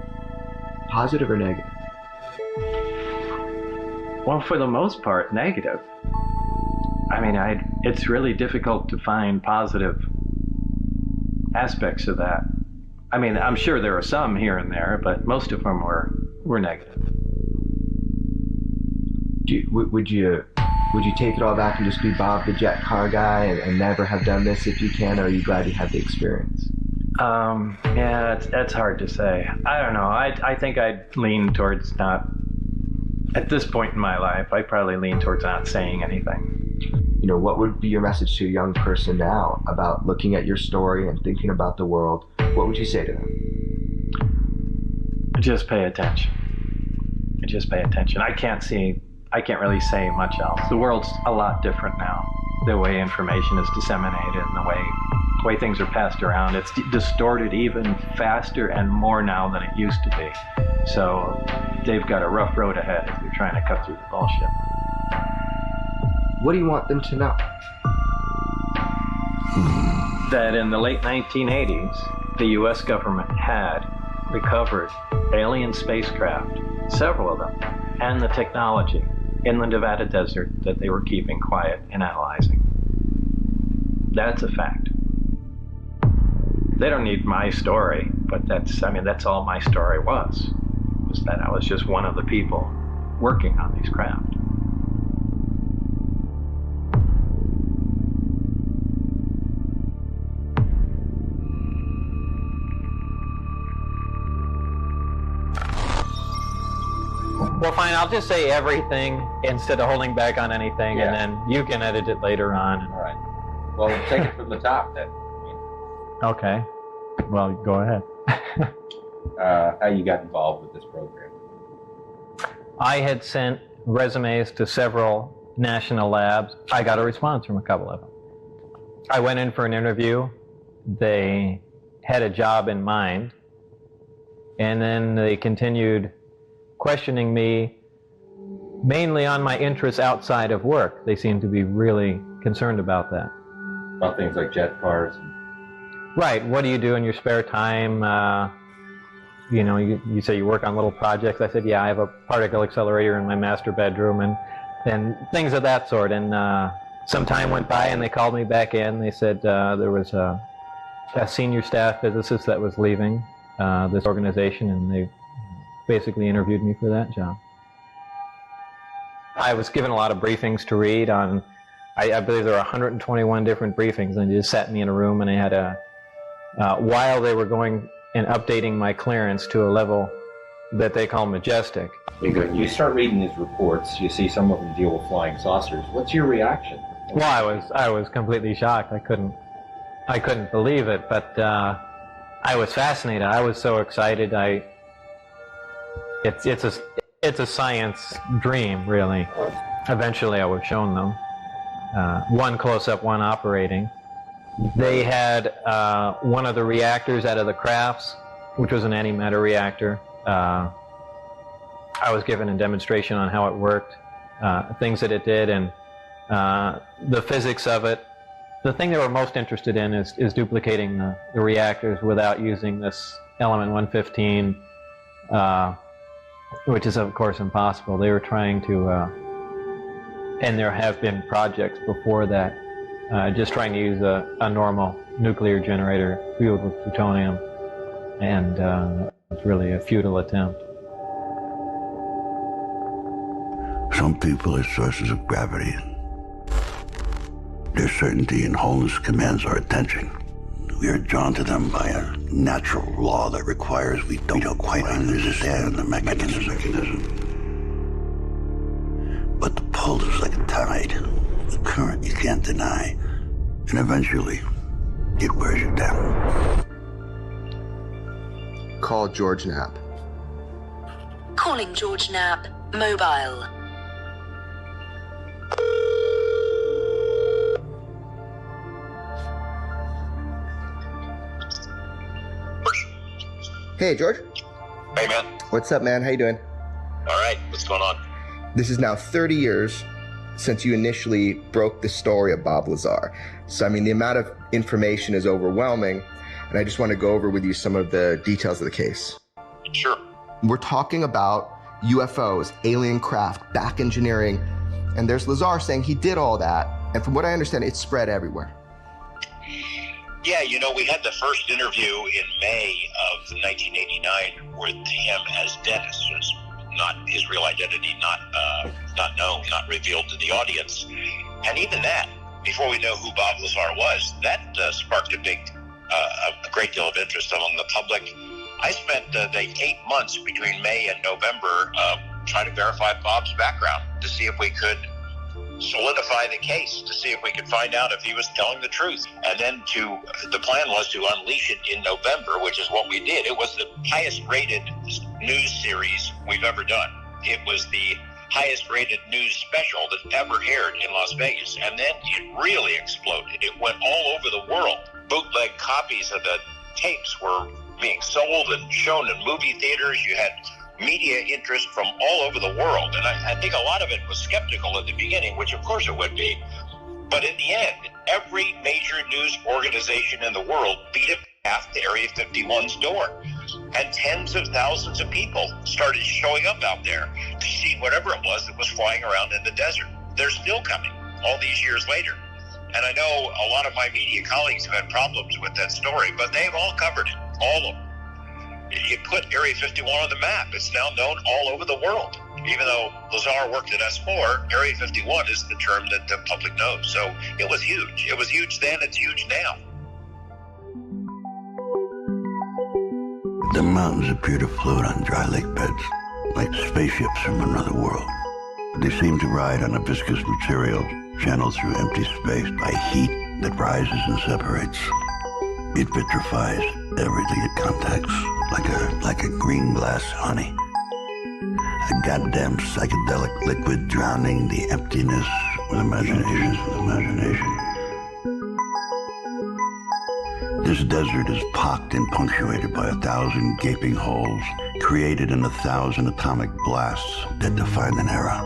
Positive or negative? Well, for the most part, negative. I mean, it's really difficult to find positive aspects of that. I mean, I'm sure there are some here and there, but most of them were negative. Would you take it all back and just be Bob the jet car guy and never have done this if you can, or are you glad you had the experience? Yeah, that's hard to say. I don't know. I think I'd lean towards not, at this point in my life, I'd probably lean towards not saying anything. You know, what would be your message to a young person now about looking at your story and thinking about the world? What would you say to them? Just pay attention. Just pay attention. I can't really say much else. The world's a lot different now. The way information is disseminated and the way things are passed around, it's distorted even faster and more now than it used to be. So they've got a rough road ahead if they're trying to cut through the bullshit. What do you want them to know? That in the late 1980s, the US government had recovered alien spacecraft, several of them, and the technology in the Nevada desert that they were keeping quiet and analyzing. That's a fact. They don't need my story, but that's all my story was that I was just one of the people working on these craft. Well, fine, I'll just say everything instead of holding back on anything, and then you can edit it later on. All right. Well, take it from the top then. Okay. Well, go ahead. How you got involved with this program? I had sent resumes to several national labs. I got a response from a couple of them. I went in for an interview. They had a job in mind. And then they continued questioning me mainly on my interests outside of work. They seemed to be really concerned about that. About things like jet cars? Right. What do you do in your spare time? You know, you say you work on little projects. I said, yeah, I have a particle accelerator in my master bedroom and things of that sort. And some time went by and they called me back in. They said there was a senior staff physicist that was leaving this organization, and they basically interviewed me for that job. I was given a lot of briefings to read on, I believe there were 121 different briefings, and they just sat me in a room and I had while they were going and updating my clearance to a level that they call majestic. You start reading these reports, you see some of them deal with flying saucers. What's your reaction? Well, I was completely shocked. I couldn't believe it, but I was fascinated. I was so excited. It's a science dream, really. Eventually, I was shown them. One close-up, one operating. They had one of the reactors out of the crafts, which was an antimatter reactor. I was given a demonstration on how it worked, things that it did, and the physics of it. The thing they were most interested in is duplicating the reactors without using this element 115, which is of course impossible. They were trying to, and there have been projects before that, just trying to use a normal nuclear generator fueled with plutonium, and it's really a futile attempt. Some people are sources of gravity. Their certainty and wholeness commands our attention. We are drawn to them by a natural law that requires we don't quite understand the mechanism. But the pull is like a tide, a current you can't deny, and eventually it wears you down. Call George Knapp. Calling George Knapp, mobile. Hey, George. Hey, man. What's up, man? How you doing? All right. What's going on? This is now 30 years since you initially broke the story of Bob Lazar. So, I mean, the amount of information is overwhelming, and I just want to go over with you some of the details of the case. Sure. We're talking about UFOs, alien craft, back engineering, and there's Lazar saying he did all that, and from what I understand, it's spread everywhere. Yeah, you know, we had the first interview in May of 1989 with him as Dennis. It's not his real identity, not known, not revealed to the audience. And even that, before we know who Bob Lazar was, that sparked a great deal of interest among the public. I spent the 8 months between May and November trying to verify Bob's background to see if we could solidify the case, to see if we could find out if he was telling the truth. And then the plan was to unleash it in November, which is what we did. It was the highest rated news series we've ever done. It was the highest rated news special that ever aired in Las Vegas. And then it really exploded. It went all over the world. Bootleg copies of the tapes were being sold and shown in movie theaters. You had media interest from all over the world. And I think a lot of it was skeptical at the beginning, which of course it would be. But in the end, every major news organization in the world beat a path to Area 51's door. And tens of thousands of people started showing up out there to see whatever it was that was flying around in the desert. They're still coming all these years later. And I know a lot of my media colleagues have had problems with that story, but they've all covered it, all of them. It put Area 51 on the map. It's now known all over the world. Even though Lazar worked at S4, Area 51 is the term that the public knows. So it was huge. It was huge then, it's huge now. The mountains appear to float on dry lake beds, like spaceships from another world. They seem to ride on a viscous material, channeled through empty space by heat that rises and separates. It vitrifies everything it contacts, like a green glass honey. A goddamn psychedelic liquid drowning the emptiness with imagination. This desert is pocked and punctuated by 1,000 gaping holes, created in 1,000 atomic blasts that define an era.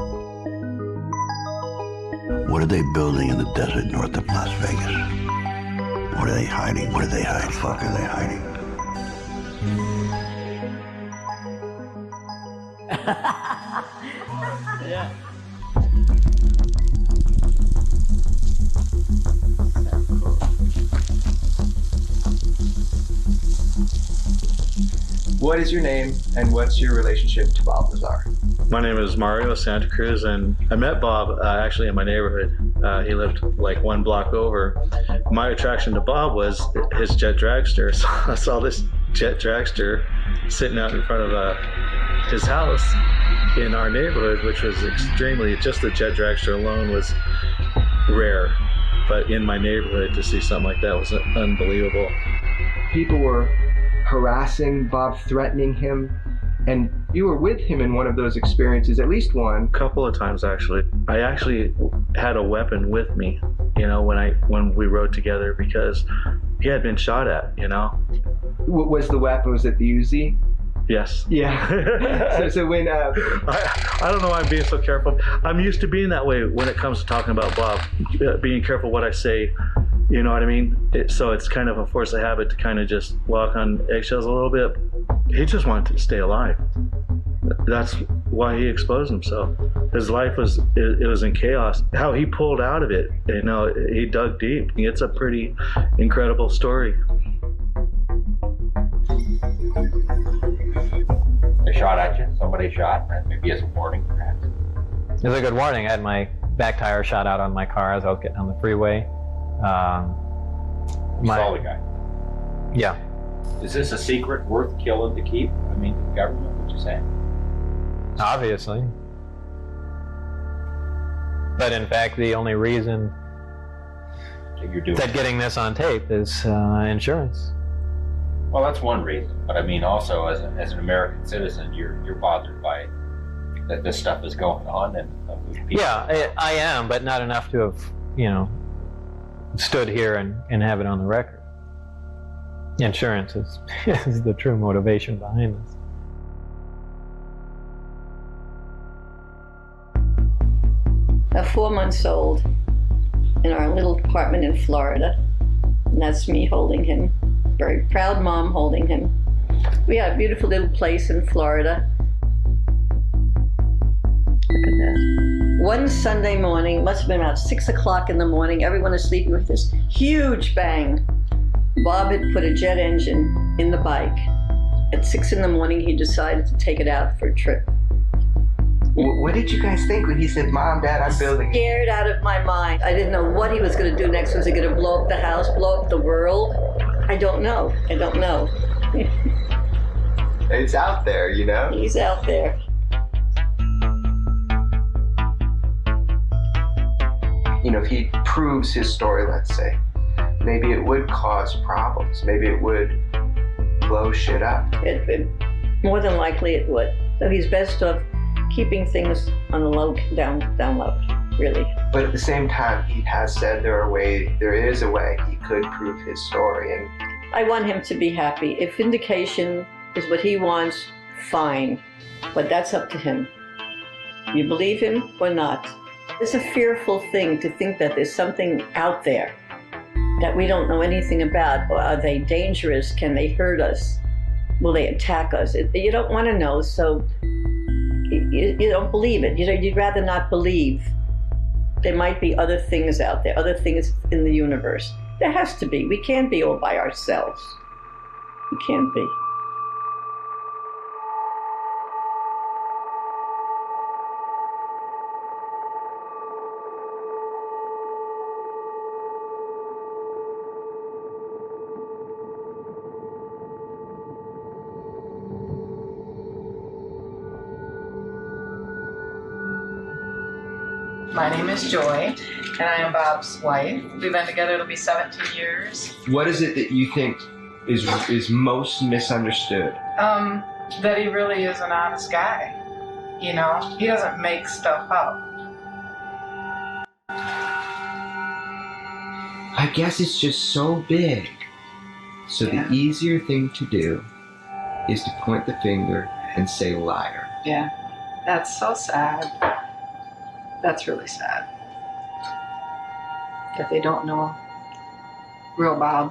What are they building in the desert north of Las Vegas? What are they hiding? What are they hiding? The fuck are they hiding? Yeah. What is your name and what's your relationship to Bob Lazar? My name is Mario Santa Cruz, and I met Bob actually in my neighborhood. He lived like one block over. My attraction to Bob was his jet dragster. So I saw this jet dragster sitting out in front of his house in our neighborhood, which was extremely, just the jet dragster alone was rare. But in my neighborhood, to see something like that was unbelievable. People were harassing Bob, threatening him, and you were with him in one of those experiences, at least one. A couple of times, actually. I actually had a weapon with me, you know, when we rode together, because he had been shot at, you know. What was the weapon? Was it the Uzi? Yes. Yeah. so when I don't know why I'm being so careful. I'm used to being that way when it comes to talking about Bob, being careful what I say. You know what I mean? So it's kind of a force of habit to kind of just walk on eggshells a little bit. He just wanted to stay alive. That's why he exposed himself. His life was in chaos. How he pulled out of it, you know, he dug deep. It's a pretty incredible story. They shot at you? Somebody shot? Maybe as a warning, perhaps? It was a good warning. I had my back tire shot out on my car as I was getting on the freeway. You saw the guy? Yeah. Is this a secret worth killing to keep? I mean, the government, would you say? Obviously. But in fact, the only reason that getting this on tape is insurance. Well, that's one reason. But I mean, also as an American citizen, you're bothered by that this stuff is going on, and yeah, I am, but not enough to have, you know, stood here and have it on the record. Insurance is the true motivation behind this. I'm 4 months old in our little apartment in Florida, and that's me holding him. Very proud mom holding him. We had a beautiful little place in Florida. Look at that. One Sunday morning, must have been about 6 o'clock in the morning, everyone is sleeping, with this huge bang. Bob had put a jet engine in the bike. At 6 in the morning, he decided to take it out for a trip. What did you guys think when he said, "Mom, Dad, I'm building"? Scared out of my mind. I didn't know what he was going to do next. Was he going to blow up the house, blow up the world? I don't know. I don't know. It's out there, you know? He's out there. You know, if he proves his story, let's say, maybe it would cause problems. Maybe it would blow shit up. More than likely it would. So he's best off keeping things on the low, down low, really. But at the same time, he has said there is a way he could prove his story. And I want him to be happy. If vindication is what he wants, fine. But that's up to him. You believe him or not? It's a fearful thing to think that there's something out there that we don't know anything about. Or are they dangerous? Can they hurt us? Will they attack us? You don't want to know, so you don't believe it. You'd rather not believe. There might be other things out there, other things in the universe. There has to be. We can't be all by ourselves. We can't be. My name is Joy, and I am Bob's wife. We've been together, it'll be 17 years. What is it that you think is most misunderstood? That he really is an honest guy. You know, he doesn't make stuff up. I guess it's just so big. So the easier thing to do is to point the finger and say liar. Yeah, that's so sad. That's really sad. That they don't know real Bob.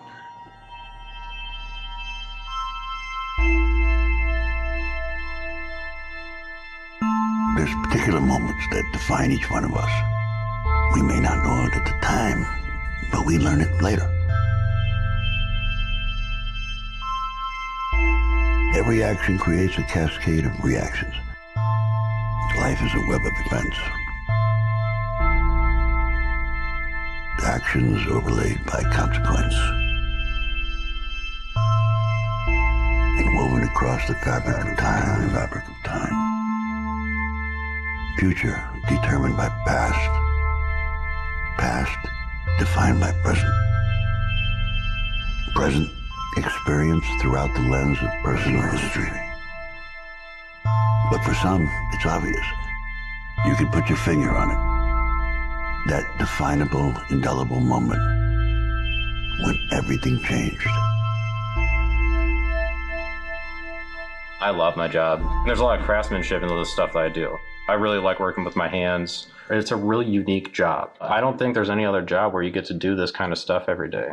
There's particular moments that define each one of us. We may not know it at the time, but we learn it later. Every action creates a cascade of reactions. Life is a web of events. Actions overlaid by consequence. across the fabric of time, Future determined by past. Past defined by present. Present experienced throughout the lens of personal history. But for some, it's obvious. You can put your finger on it. That definable, indelible moment when everything changed. I love my job. There's a lot of craftsmanship into the stuff that I do. I really like working with my hands. It's a really unique job. I don't think there's any other job where you get to do this kind of stuff every day.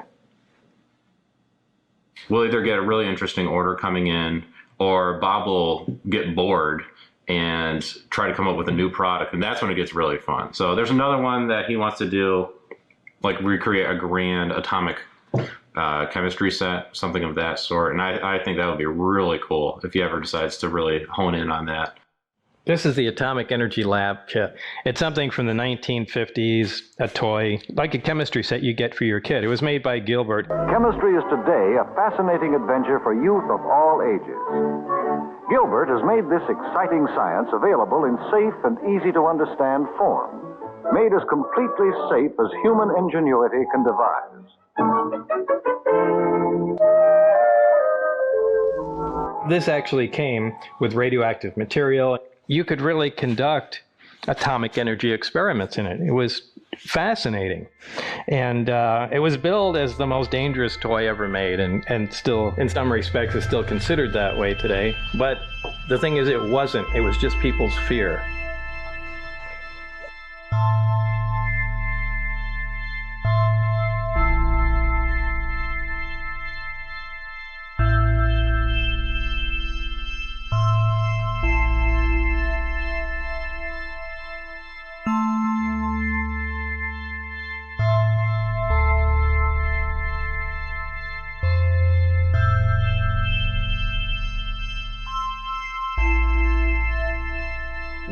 We'll either get a really interesting order coming in, or Bob will get bored and try to come up with a new product, and that's when it gets really fun. So there's another one that he wants to do, like recreate a grand atomic chemistry set, something of that sort. And I think that would be really cool if he ever decides to really hone in on that. This is the Atomic Energy Lab kit. It's something from the 1950s, a toy, like a chemistry set you get for your kid. It was made by Gilbert. Chemistry is today a fascinating adventure for youth of all ages. Gilbert has made this exciting science available in safe and easy-to-understand form, made as completely safe as human ingenuity can devise. This actually came with radioactive material. You could really conduct atomic energy experiments in it. It was fascinating. And it was billed as the most dangerous toy ever made, and still, in some respects, is still considered that way today. But the thing is, it wasn't. It was just people's fear.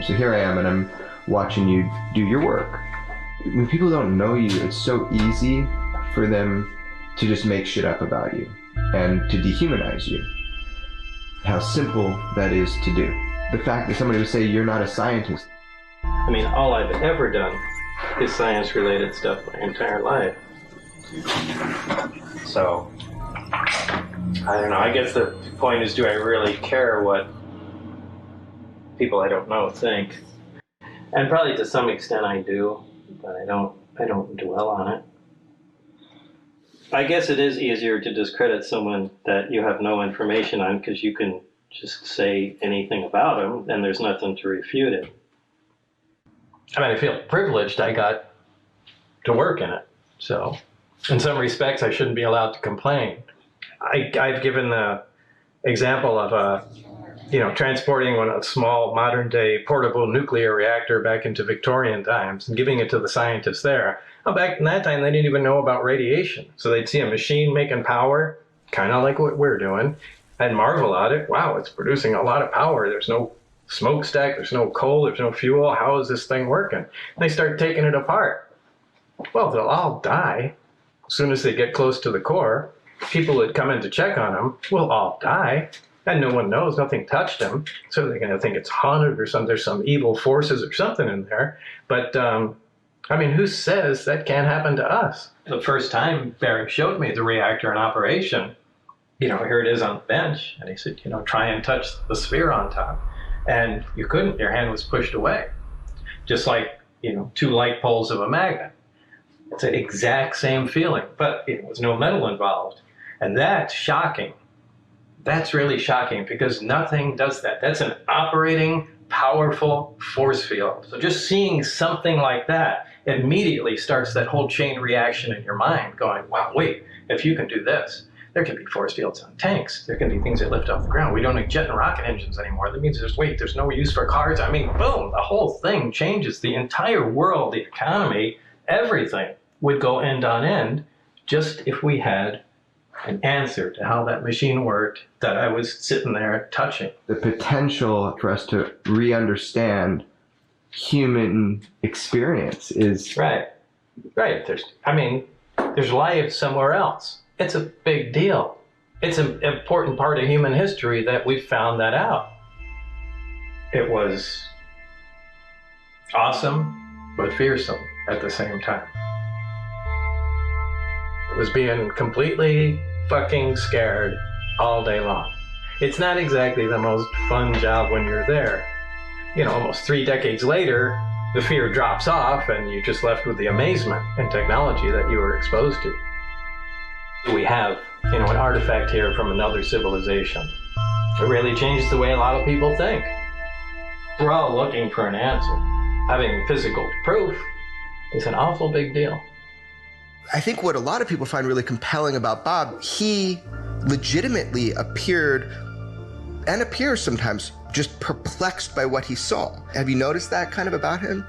So here I am, and I'm watching you do your work. When people don't know you, it's so easy for them to just make shit up about you and to dehumanize you. How simple that is to do. The fact that somebody would say you're not a scientist. I mean, all I've ever done is science-related stuff my entire life. So, I don't know, I guess the point is, do I really care what people I don't know think? And probably to some extent I do, but I don't dwell on it. I guess it is easier to discredit someone that you have no information on, because you can just say anything about them and there's nothing to refute it. I mean, I feel privileged I got to work in it. So in some respects, I shouldn't be allowed to complain. I've given the example of transporting a small modern-day portable nuclear reactor back into Victorian times and giving it to the scientists there. Well, back in that time, they didn't even know about radiation. So they'd see a machine making power, kind of like what we're doing, and marvel at it. Wow, it's producing a lot of power. There's no smokestack, there's no coal, there's no fuel. How is this thing working? And they start taking it apart. Well, they'll all die as soon as they get close to the core. People that come in to check on them will all die. And no one knows, nothing touched them, so they're going to think it's haunted or there's some evil forces or something in there. But, I mean, who says that can't happen to us? The first time Barry showed me the reactor in operation, here it is on the bench, and he said, try and touch the sphere on top. And you couldn't, your hand was pushed away. Just like, two light poles of a magnet. It's the exact same feeling, but there was no metal involved. And that's shocking. That's really shocking, because nothing does that. That's an operating, powerful force field. So just seeing something like that immediately starts that whole chain reaction in your mind going, wow, wait, if you can do this, there can be force fields on tanks. There can be things that lift off the ground. We don't need jet and rocket engines anymore. That means there's no use for cars. I mean, boom, the whole thing changes. The entire world, the economy, everything would go end on end just if we had an answer to how that machine worked that I was sitting there touching. The potential for us to re-understand human experience is... Right. There's life somewhere else. It's a big deal. It's an important part of human history that we found that out. It was awesome, but fearsome at the same time. It was being completely fucking scared all day long. It's not exactly the most fun job when you're there. You know, almost 3 decades later, the fear drops off and you're just left with the amazement and technology that you were exposed to. We have, you know, an artifact here from another civilization. It really changes the way a lot of people think. We're all looking for an answer. Having physical proof is an awful big deal. I think what a lot of people find really compelling about Bob, he legitimately appeared and appears sometimes just perplexed by what he saw. Have you noticed that kind of about him?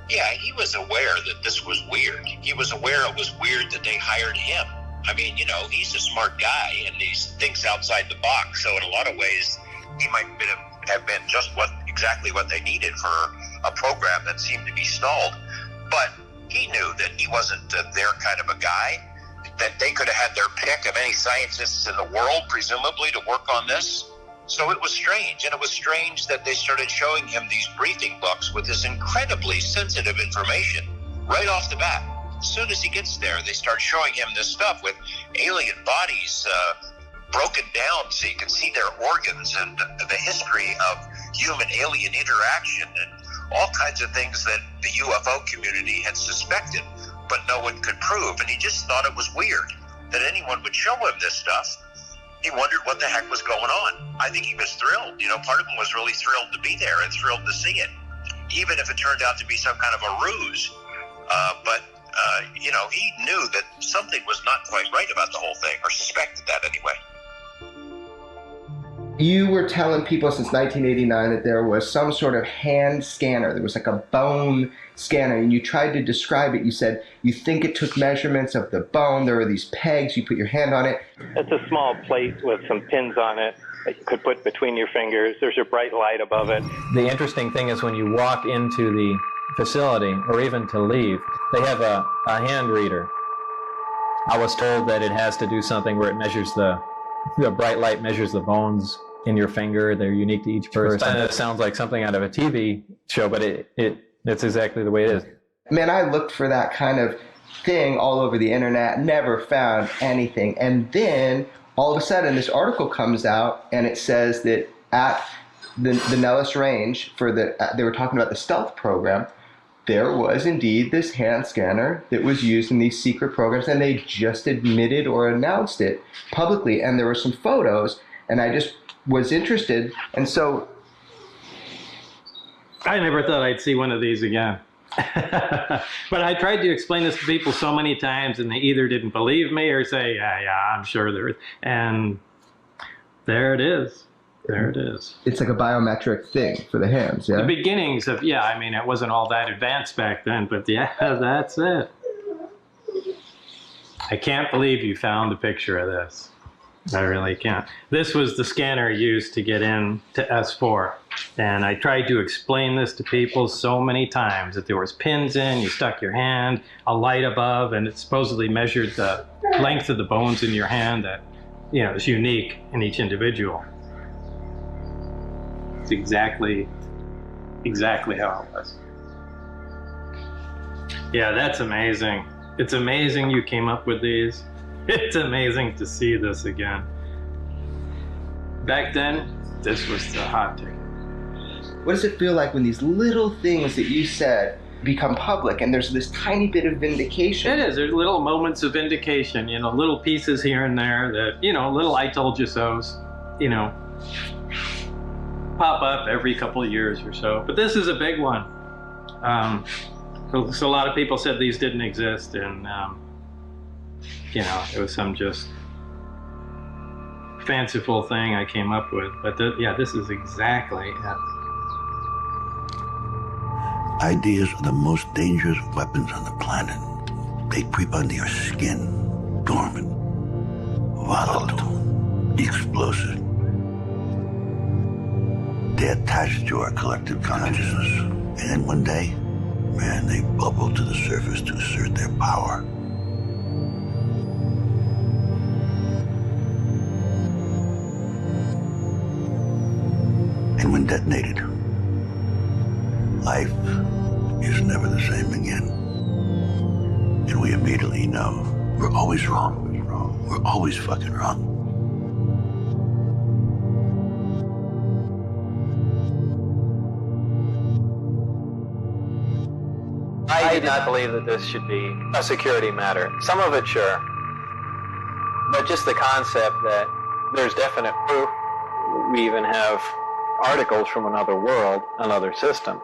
Yeah, he was aware that this was weird. He was aware it was weird that they hired him. I mean, you know, he's a smart guy and he thinks outside the box. So in a lot of ways, he might have been just exactly what they needed for a program that seemed to be stalled. But he knew that he wasn't their kind of a guy, that they could have had their pick of any scientists in the world, presumably, to work on this. So it was strange, and it was strange that they started showing him these briefing books with this incredibly sensitive information right off the bat. As soon as he gets there, they start showing him this stuff with alien bodies broken down so you can see their organs and the history of human-alien interaction and all kinds of things that the UFO community had suspected, but no one could prove. And he just thought it was weird that anyone would show him this stuff. He wondered what the heck was going on. I think he was thrilled. You know, part of him was really thrilled to be there and thrilled to see it, even if it turned out to be some kind of a ruse. You know, he knew that something was not quite right about the whole thing, or suspected that anyway. You were telling people since 1989 that there was some sort of hand scanner. There was like a bone scanner, and you tried to describe it. You said you think it took measurements of the bone. There were these pegs. You put your hand on it. It's a small plate with some pins on it that you could put between your fingers. There's a bright light above it. The interesting thing is when you walk into the facility, or even to leave, they have a hand reader. I was told that it has to do something where it measures the bright light measures the bones in your finger. They're unique to each person. It sounds like something out of a TV show, but it's exactly the way it is. Man, I looked for that kind of thing all over the internet, never found anything. And then all of a sudden this article comes out and it says that at the Nellis Range they were talking about the stealth program, there was indeed this hand scanner that was used in these secret programs, and they just admitted or announced it publicly. And there were some photos, and I just was interested. And so I never thought I'd see one of these again. But I tried to explain this to people so many times, and they either didn't believe me or say, yeah, I'm sure there is. And there it is. There it is. It's like a biometric thing for the hands, yeah? The beginnings of, I mean, it wasn't all that advanced back then, but yeah, that's it. I can't believe you found a picture of this. I really can't. This was the scanner used to get in to S4. And I tried to explain this to people so many times, that there was pins in, you stuck your hand, a light above, and it supposedly measured the length of the bones in your hand that, is unique in each individual. It's exactly how it was. Yeah, that's amazing. It's amazing you came up with these. It's amazing to see this again. Back then, this was the hot ticket. What does it feel like when these little things that you said become public and there's this tiny bit of vindication? It is. There's little moments of vindication, little pieces here and there that, little I told you so's, pop up every couple of years or so. But this is a big one. So a lot of people said these didn't exist, and it was some just fanciful thing I came up with. But this is exactly it. Ideas are the most dangerous weapons on the planet. They creep under your skin, dormant, volatile, explosive. They attach to our collective consciousness, and then one day, man, they bubble to the surface to assert their power. detonated. Life is never the same again. And we immediately know we're always wrong. We're always fucking wrong. I do not believe that this should be a security matter. Some of it, sure. But just the concept that there's definite proof. We even have articles from another world, another system.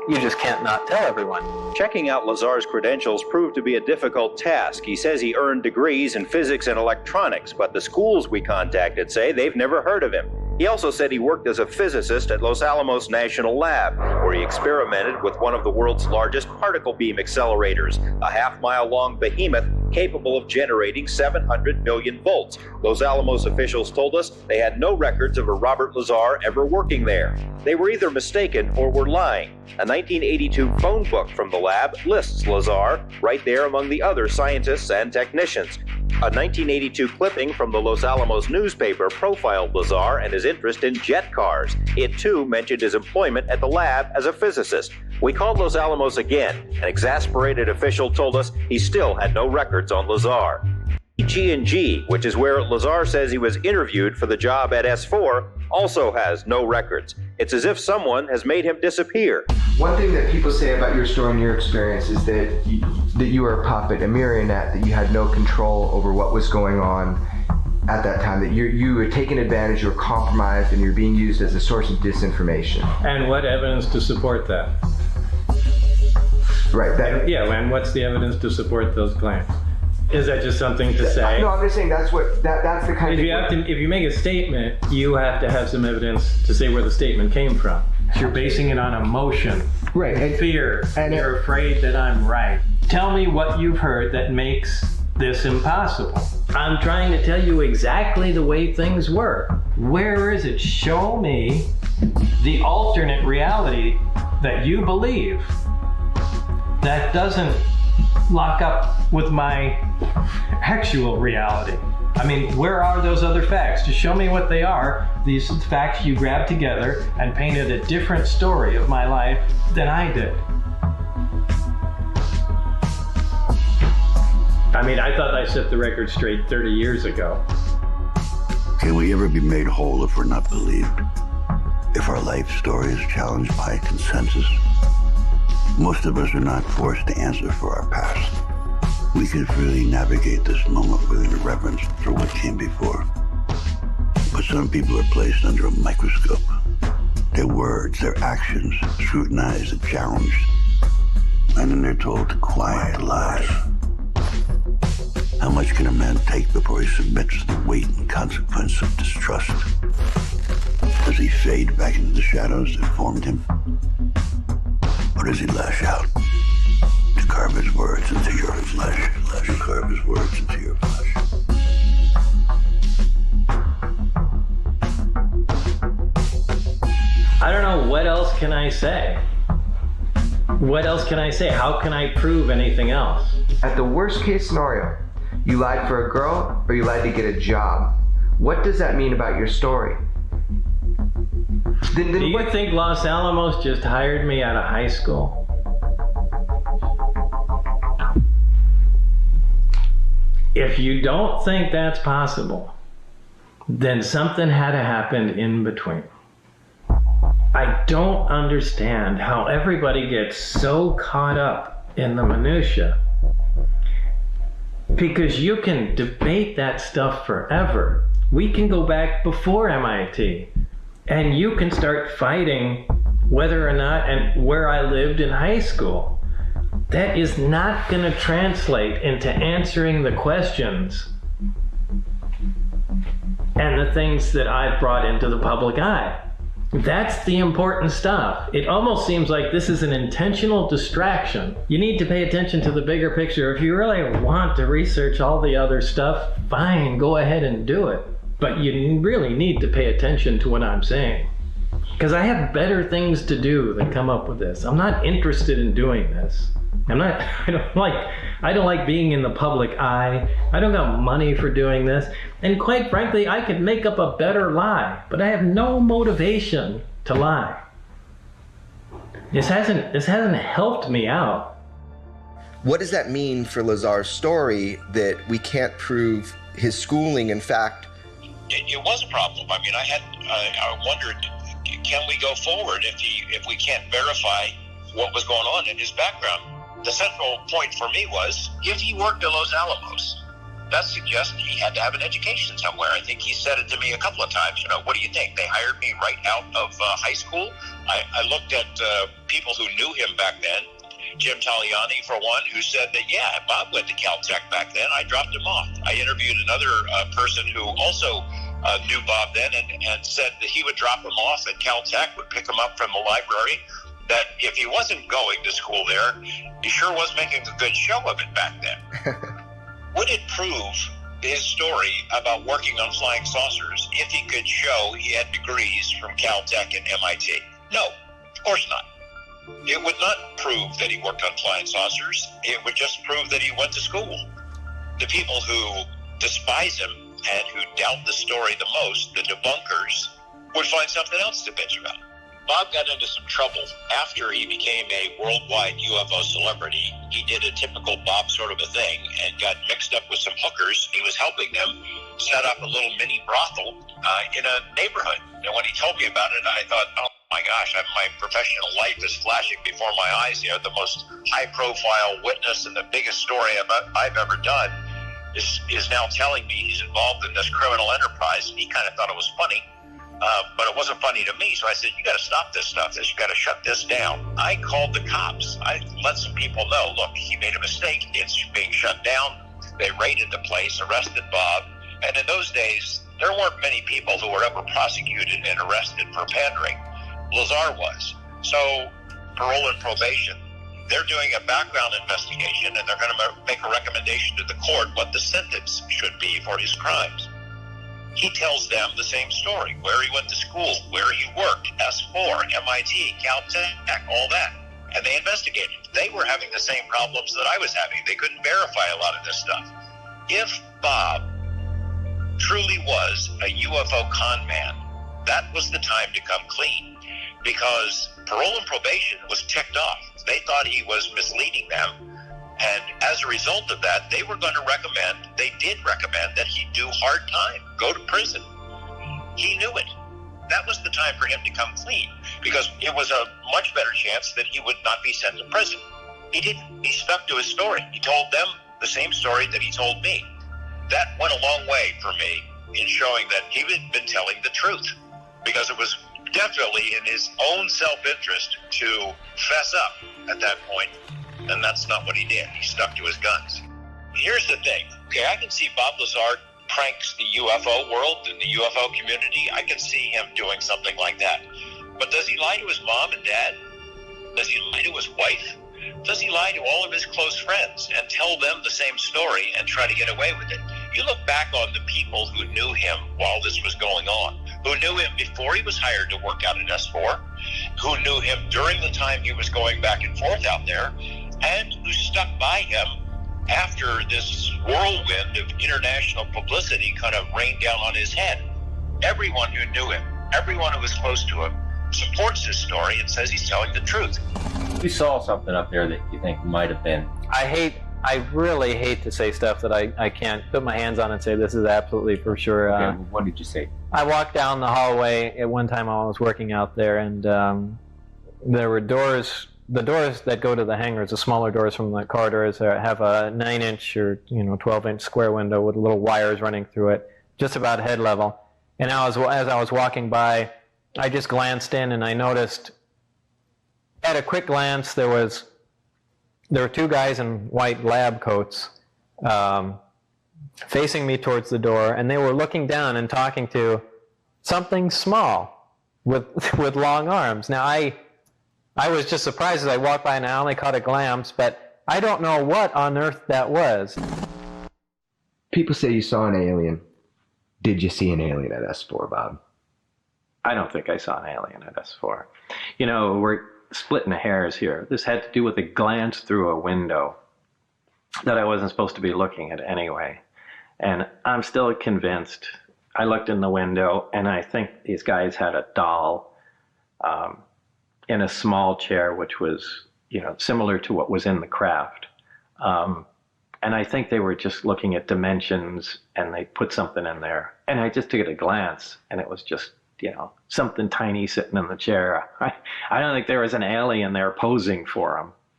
You just can't not tell everyone. Checking out Lazar's credentials proved to be a difficult task. He says he earned degrees in physics and electronics, but the schools we contacted say they've never heard of him. He also said he worked as a physicist at Los Alamos National Lab, where he experimented with one of the world's largest particle beam accelerators, a half-mile-long behemoth capable of generating 700 million volts. Los Alamos officials told us they had no records of a Robert Lazar ever working there. They were either mistaken or were lying. A 1982 phone book from the lab lists Lazar right there among the other scientists and technicians. A 1982 clipping from the Los Alamos newspaper profiled Lazar and his interest in jet cars. It too mentioned his employment at the lab as a physicist. We called Los Alamos again. An exasperated official told us he still had no records on Lazar. G&G, which is where Lazar says he was interviewed for the job at S4, also has no records. It's as if someone has made him disappear. One thing that people say about your story and your experience is that you were a puppet, a marionette, that you had no control over what was going on at that time, that you were taken advantage, you were compromised, and you're being used as a source of disinformation. And what evidence to support that? Right. And what's the evidence to support those claims? Is that just something to say? No, I'm just saying that's the kind of... If you make a statement, you have to have some evidence to say where the statement came from. You're basing it on emotion, right, and fear, and you're afraid that I'm right. Tell me what you've heard that makes this impossible. I'm trying to tell you exactly the way things were. Where is it? Show me the alternate reality that you believe that doesn't lock up with my actual reality. I mean, where are those other facts? Just show me what they are. These facts you grabbed together and painted a different story of my life than I did. I mean, I thought I set the record straight 30 years ago. Can we ever be made whole if we're not believed? If our life story is challenged by consensus? Most of us are not forced to answer for our past. We could really navigate this moment with a reverence for what came before. But some people are placed under a microscope. Their words, their actions, scrutinized and challenged. And then they're told to quiet lies. How much can a man take before he submits to the weight and consequence of distrust? Does he fade back into the shadows that formed him? Or does he lash out to carve his words into your flesh? To carve his words into your flesh. I don't know, what else can I say? What else can I say? How can I prove anything else? At the worst case scenario, you lied for a girl or you lied to get a job. What does that mean about your story? Do you think Los Alamos just hired me out of high school? If you don't think that's possible, then something had to happen in between. I don't understand how everybody gets so caught up in the minutia, because you can debate that stuff forever. We can go back before MIT. And you can start fighting whether or not and where I lived in high school. That is not going to translate into answering the questions and the things that I've brought into the public eye. That's the important stuff. It almost seems like this is an intentional distraction. You need to pay attention to the bigger picture. If you really want to research all the other stuff, fine, go ahead and do it. But you really need to pay attention to what I'm saying. Because I have better things to do than come up with this. I'm not interested in doing this. I don't like being in the public eye. I don't got money for doing this. And quite frankly, I could make up a better lie, but I have no motivation to lie. This hasn't helped me out. What does that mean for Lazar's story that we can't prove his schooling? In fact, it was a problem. I mean, I wondered, can we go forward if we can't verify what was going on in his background? The central point for me was, if he worked in Los Alamos, that suggests he had to have an education somewhere. I think he said it to me a couple of times. What do you think? They hired me right out of high school? I looked at people who knew him back then. Jim Taliani, for one, who said that, yeah, Bob went to Caltech back then. I dropped him off. I interviewed another person who also knew Bob then and said that he would drop him off at Caltech, would pick him up from the library, that if he wasn't going to school there, he sure was making a good show of it back then. Would it prove his story about working on flying saucers if he could show he had degrees from Caltech and MIT? No, of course not. It would not prove that he worked on flying saucers. It would just prove that he went to school. The people who despise him and who doubt the story the most, the debunkers, would find something else to bitch about. Bob got into some trouble after he became a worldwide UFO celebrity. He did a typical Bob sort of a thing and got mixed up with some hookers. He was helping them set up a little mini brothel in a neighborhood. And when he told me about it, I thought, oh my gosh, my professional life is flashing before my eyes here. The most high-profile witness and the biggest story I've ever done is now telling me he's involved in this criminal enterprise. And he kind of thought it was funny. But it wasn't funny to me, so I said, you got to stop this stuff. You got to shut this down. I called the cops. I let some people know, look, he made a mistake. It's being shut down. They raided the place, arrested Bob. And in those days, there weren't many people who were ever prosecuted and arrested for pandering. Lazar was. So parole and probation, they're doing a background investigation, and they're going to make a recommendation to the court what the sentence should be for his crimes. He tells them the same story, where he went to school, where he worked, S4, MIT, Caltech, all that. And they investigated. They were having the same problems that I was having. They couldn't verify a lot of this stuff. If Bob truly was a UFO con man, that was the time to come clean, because parole and probation was ticked off. They thought he was misleading them. And as a result of that, they did recommend that he do hard time, go to prison. He knew it. That was the time for him to come clean, because it was a much better chance that he would not be sent to prison. He didn't. He stuck to his story. He told them the same story that he told me. That went a long way for me in showing that he had been telling the truth, because it was definitely in his own self-interest to fess up at that point. And that's not what he did. He stuck to his guns. Here's the thing. Okay, I can see Bob Lazar pranks the UFO world and the UFO community. I can see him doing something like that. But does he lie to his mom and dad? Does he lie to his wife? Does he lie to all of his close friends and tell them the same story and try to get away with it? You look back on the people who knew him while this was going on, who knew him before he was hired to work out at S4, who knew him during the time he was going back and forth out there, and who stuck by him after this whirlwind of international publicity kind of rained down on his head. Everyone who knew him, everyone who was close to him, supports his story and says he's telling the truth. You saw something up there that you think might have been... I really hate to say stuff that I can't put my hands on and say this is absolutely for sure. Okay, what did you say? I walked down the hallway at one time while I was working out there, and there were doors. The doors that go to the hangars, the smaller doors from the corridors, have a 9-inch or 12-inch square window with little wires running through it, just about head level. And as I was walking by, I just glanced in and I noticed, at a quick glance, there were two guys in white lab coats facing me towards the door, and they were looking down and talking to something small with long arms. Now I was just surprised as I walked by and I only caught a glimpse, but I don't know what on earth that was. People say you saw an alien. Did you see an alien at S4, Bob? I don't think I saw an alien at S4. We're splitting hairs here. This had to do with a glance through a window that I wasn't supposed to be looking at anyway. And I'm still convinced. I looked in the window and I think these guys had a doll in a small chair, which was, similar to what was in the craft. And I think they were just looking at dimensions, and they put something in there. And I just took it at a glance, and it was just, something tiny sitting in the chair. I don't think there was an alien there posing for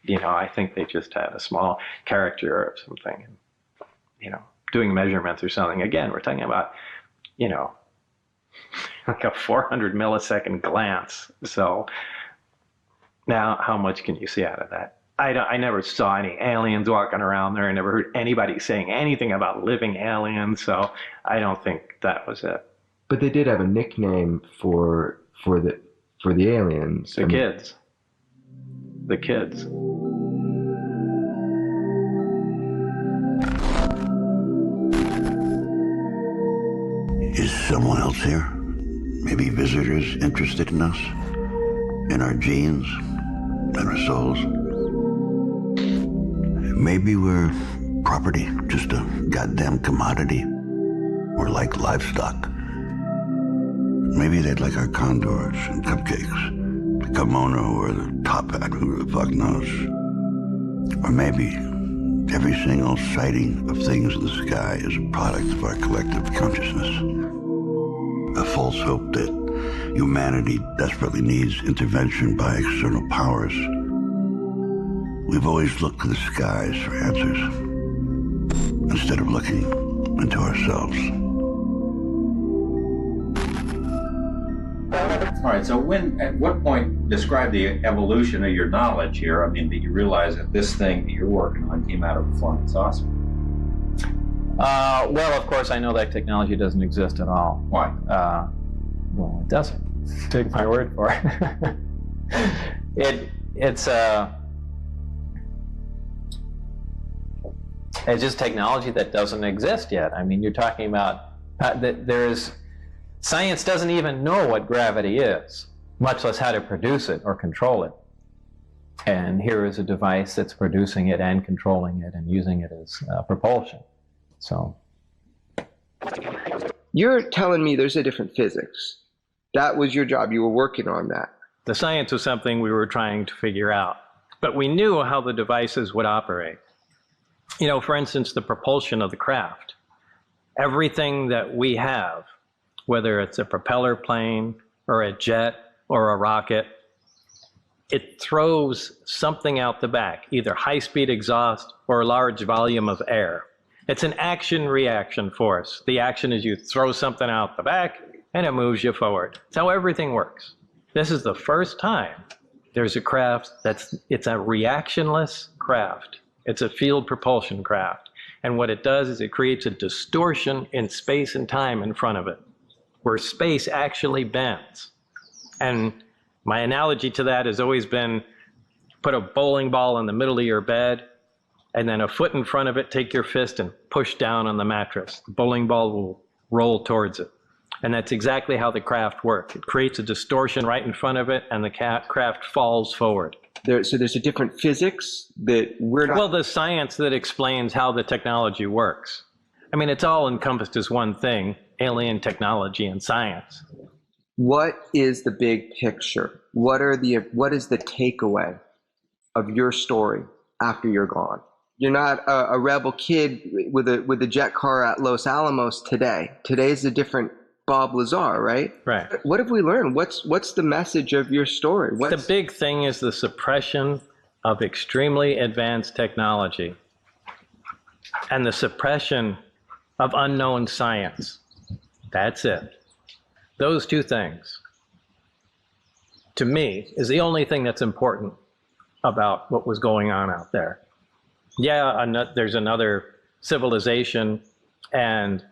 them. I think they just had a small character or something, doing measurements or something. Again, we're talking about, like a 400 millisecond glance. So now how much can you see out of that? I never saw any aliens walking around there. I never heard anybody saying anything about living aliens. So I don't think that was it. But they did have a nickname for the aliens. The kids. The kids. Is someone else here? Maybe visitors interested in us? In our genes? In our souls? Maybe we're property, just a goddamn commodity. We're like livestock. Maybe they'd like our condors and cupcakes, the kimono or the top hat, who the fuck knows. Or maybe every single sighting of things in the sky is a product of our collective consciousness. A false hope that humanity desperately needs intervention by external powers. We've always looked to the skies for answers, instead of looking into ourselves. All right, so at what point, describe the evolution of your knowledge here? I mean, that you realize that this thing that you're working on came out of a flying saucer? Well, of course, I know that technology doesn't exist at all. Why? Well, it doesn't. Take my word for it. It's just technology that doesn't exist yet. I mean, you're talking about that science doesn't even know what gravity is, much less how to produce it or control it. And here is a device that's producing it and controlling it and using it as propulsion. So you're telling me there's a different physics. That was your job. You were working on that. The science was something we were trying to figure out, but we knew how the devices would operate. For instance, the propulsion of the craft. Everything that we have, whether it's a propeller plane or a jet or a rocket, it throws something out the back, either high-speed exhaust or a large volume of air. It's an action-reaction force. The action is you throw something out the back and it moves you forward. That's how everything works. This is the first time there's a craft it's a reactionless craft. It's a field propulsion craft. And what it does is it creates a distortion in space and time in front of it, where space actually bends. And my analogy to that has always been, put a bowling ball in the middle of your bed, and then a foot in front of it, take your fist and push down on the mattress. The bowling ball will roll towards it. And that's exactly how the craft works. It creates a distortion right in front of it, and the craft falls forward. So there's a different physics that we're not... Well, the science that explains how the technology works. I mean, it's all encompassed as one thing, alien technology and science. What is the big picture? What is the takeaway of your story after you're gone? You're not a rebel kid with a jet car at Los Alamos today. Today's a different Bob Lazar, right? Right. What have we learned? What's the message of your story? The big thing is the suppression of extremely advanced technology and the suppression of unknown science. That's it. Those two things, to me, is the only thing that's important about what was going on out there. Yeah, there's another civilization, and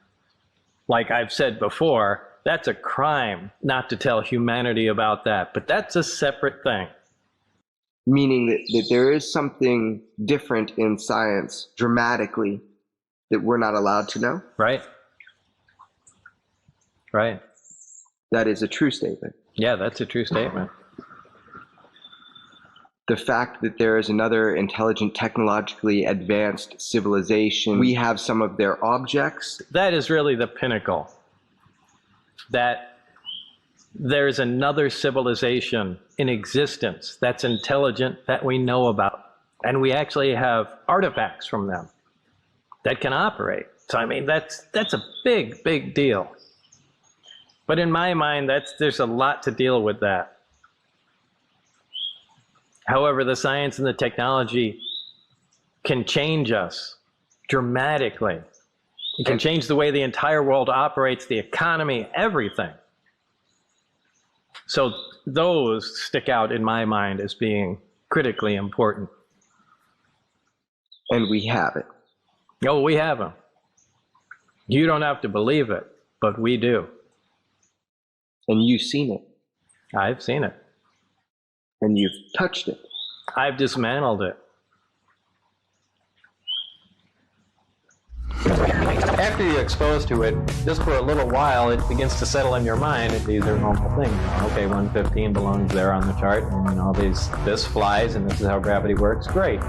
like I've said before, that's a crime not to tell humanity about that, but that's a separate thing. Meaning that there is something different in science dramatically that we're not allowed to know? Right. Right. That is a true statement. Yeah, that's a true statement. The fact that there is another intelligent, technologically advanced civilization, we have some of their objects. That is really the pinnacle. That there's another civilization in existence that's intelligent that we know about. And we actually have artifacts from them that can operate. So, I mean, that's a big, big deal. But in my mind, there's a lot to deal with that. However, the science and the technology can change us dramatically. It can change the way the entire world operates, the economy, everything. So those stick out in my mind as being critically important. And we have it. Oh, we have them. You don't have to believe it, but we do. And you've seen it. I've seen it. And you've touched it. I've dismantled it. After you're exposed to it, just for a little while, it begins to settle in your mind that these are normal things. Okay, 115 belongs there on the chart, and this flies, and this is how gravity works. Great.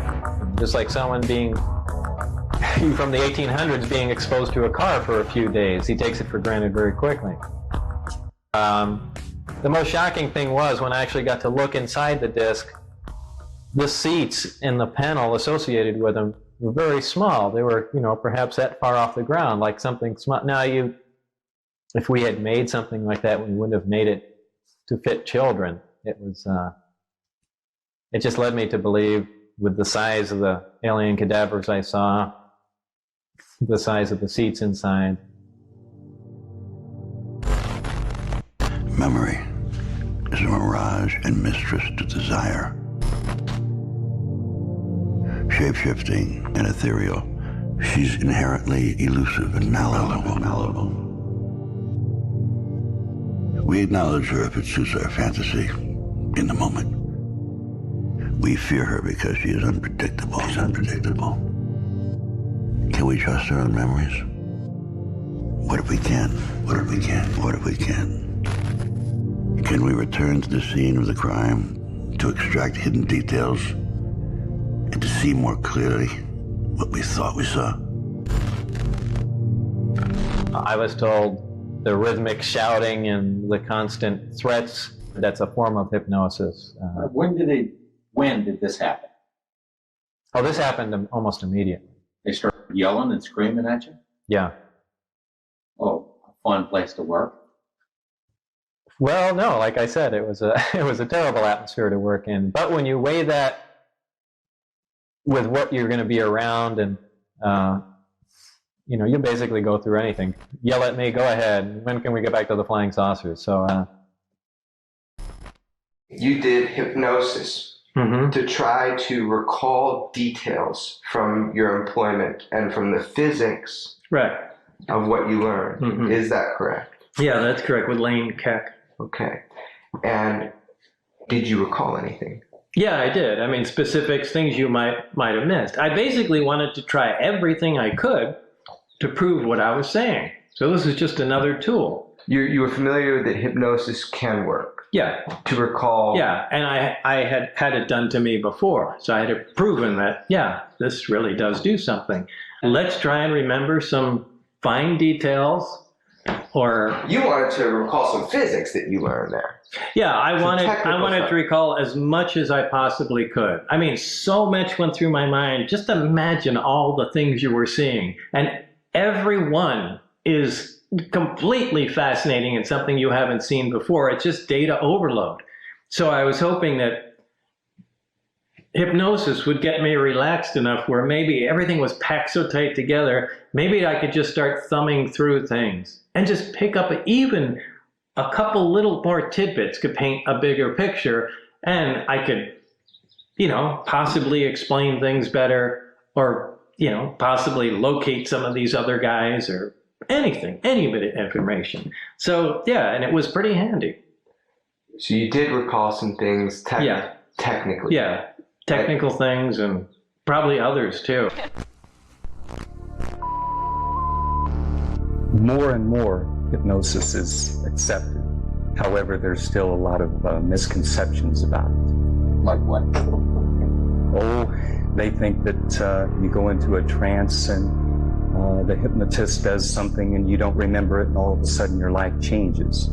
Just like someone being from the 1800s being exposed to a car for a few days, he takes it for granted very quickly. The most shocking thing was when I actually got to look inside the disc, the seats in the panel associated with them were very small. They were, perhaps that far off the ground, like something small. Now, if we had made something like that, we wouldn't have made it to fit children. It just led me to believe, with the size of the alien cadavers I saw, the size of the seats inside. Memory is a mirage and mistress to desire. Shape-shifting and ethereal, she's inherently elusive and malleable. We acknowledge her if it suits our fantasy in the moment. We fear her because she is unpredictable. Can we trust our own memories? What if we can? Can we return to the scene of the crime to extract hidden details and to see more clearly what we thought we saw? I was told the rhythmic shouting and the constant threats, that's a form of hypnosis. When did this happen? Oh, this happened almost immediately. They started yelling and screaming at you? Yeah. Oh, a fun place to work? Well, no, like I said, it was a terrible atmosphere to work in. But when you weigh that with what you're going to be around, and you basically go through anything. Yell at me, go ahead. When can we get back to the flying saucers? So you did hypnosis to try to recall details from your employment and from the physics of what you learned. Is that correct? Yeah, that's correct, with Lane Keck. Okay. And did you recall anything? Yeah, I did. I mean, specifics, things you might have missed. I basically wanted to try everything I could to prove what I was saying. So this is just another tool. You were familiar that hypnosis can work? Yeah. To recall? Yeah, and I had it done to me before. So I had proven that, yeah, this really does do something. Let's try and remember some fine details. Or you wanted to recall some physics that you learned there. Yeah, I wanted to recall as much as I possibly could. I mean, so much went through my mind. Just imagine all the things you were seeing. And every one is completely fascinating and something you haven't seen before. It's just data overload. So I was hoping that hypnosis would get me relaxed enough where maybe everything was packed so tight together, maybe I could just start thumbing through things and just pick up even a couple little more tidbits could paint a bigger picture, and I could, possibly explain things better, or, possibly locate some of these other guys, or anything, any bit of information. So, yeah, and it was pretty handy. So you did recall some things technically? Yeah, technical things, and probably others too. More and more hypnosis is accepted. However, there's still a lot of misconceptions about it. Like what? Oh, they think that you go into a trance and the hypnotist does something and you don't remember it, and all of a sudden your life changes.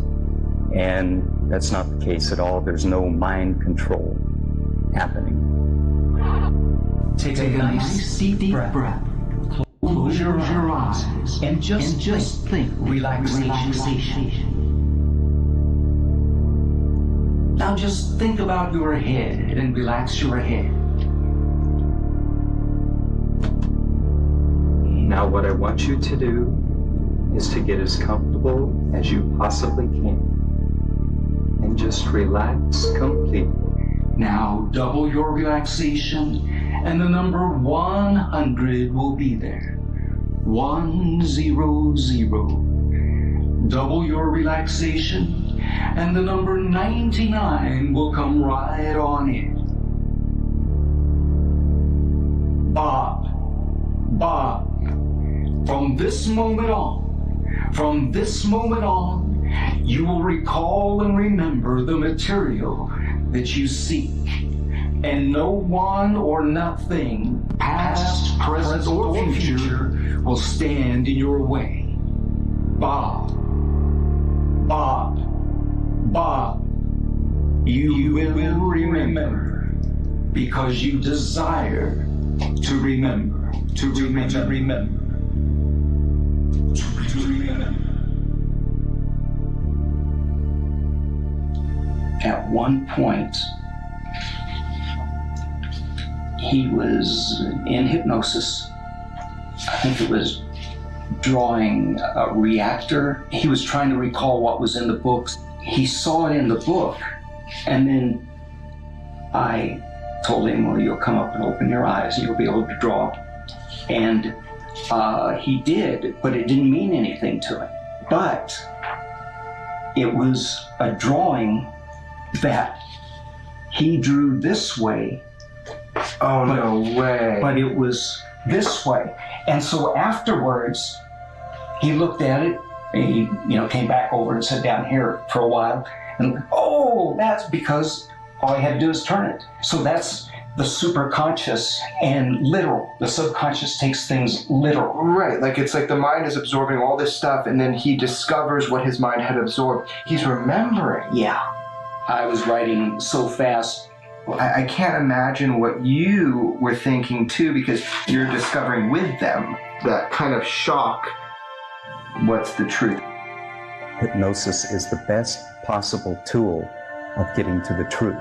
And that's not the case at all. There's no mind control happening. Take a nice deep breath. Close your eyes and just think relaxation. Now just think about your head and relax your head. Now what I want you to do is to get as comfortable as you possibly can. And just relax completely. Now double your relaxation and the number 100 will be there. 100. Double your relaxation and the number 99 will come right on in. Bob, from this moment on, you will recall and remember the material that you seek, and no one or nothing, past, present, or future, will stand in your way. Bob, you will remember, because you desire to remember. At one point, he was in hypnosis. I think it was drawing a reactor. He was trying to recall what was in the books. He saw it in the book, and then I told him, well, you'll come up and open your eyes and you'll be able to draw. And he did, but it didn't mean anything to him. But it was a drawing that he drew this way. Oh, no way. But it was this way. And so afterwards, he looked at it, and he came back over and sat down here for a while. And that's because all he had to do is turn it. So that's the superconscious and literal. The subconscious takes things literal. Right, it's like the mind is absorbing all this stuff, and then he discovers what his mind had absorbed. He's remembering. Yeah. I was writing so fast. I can't imagine what you were thinking too, because you're discovering with them that kind of shock. What's the truth? Hypnosis is the best possible tool of getting to the truth.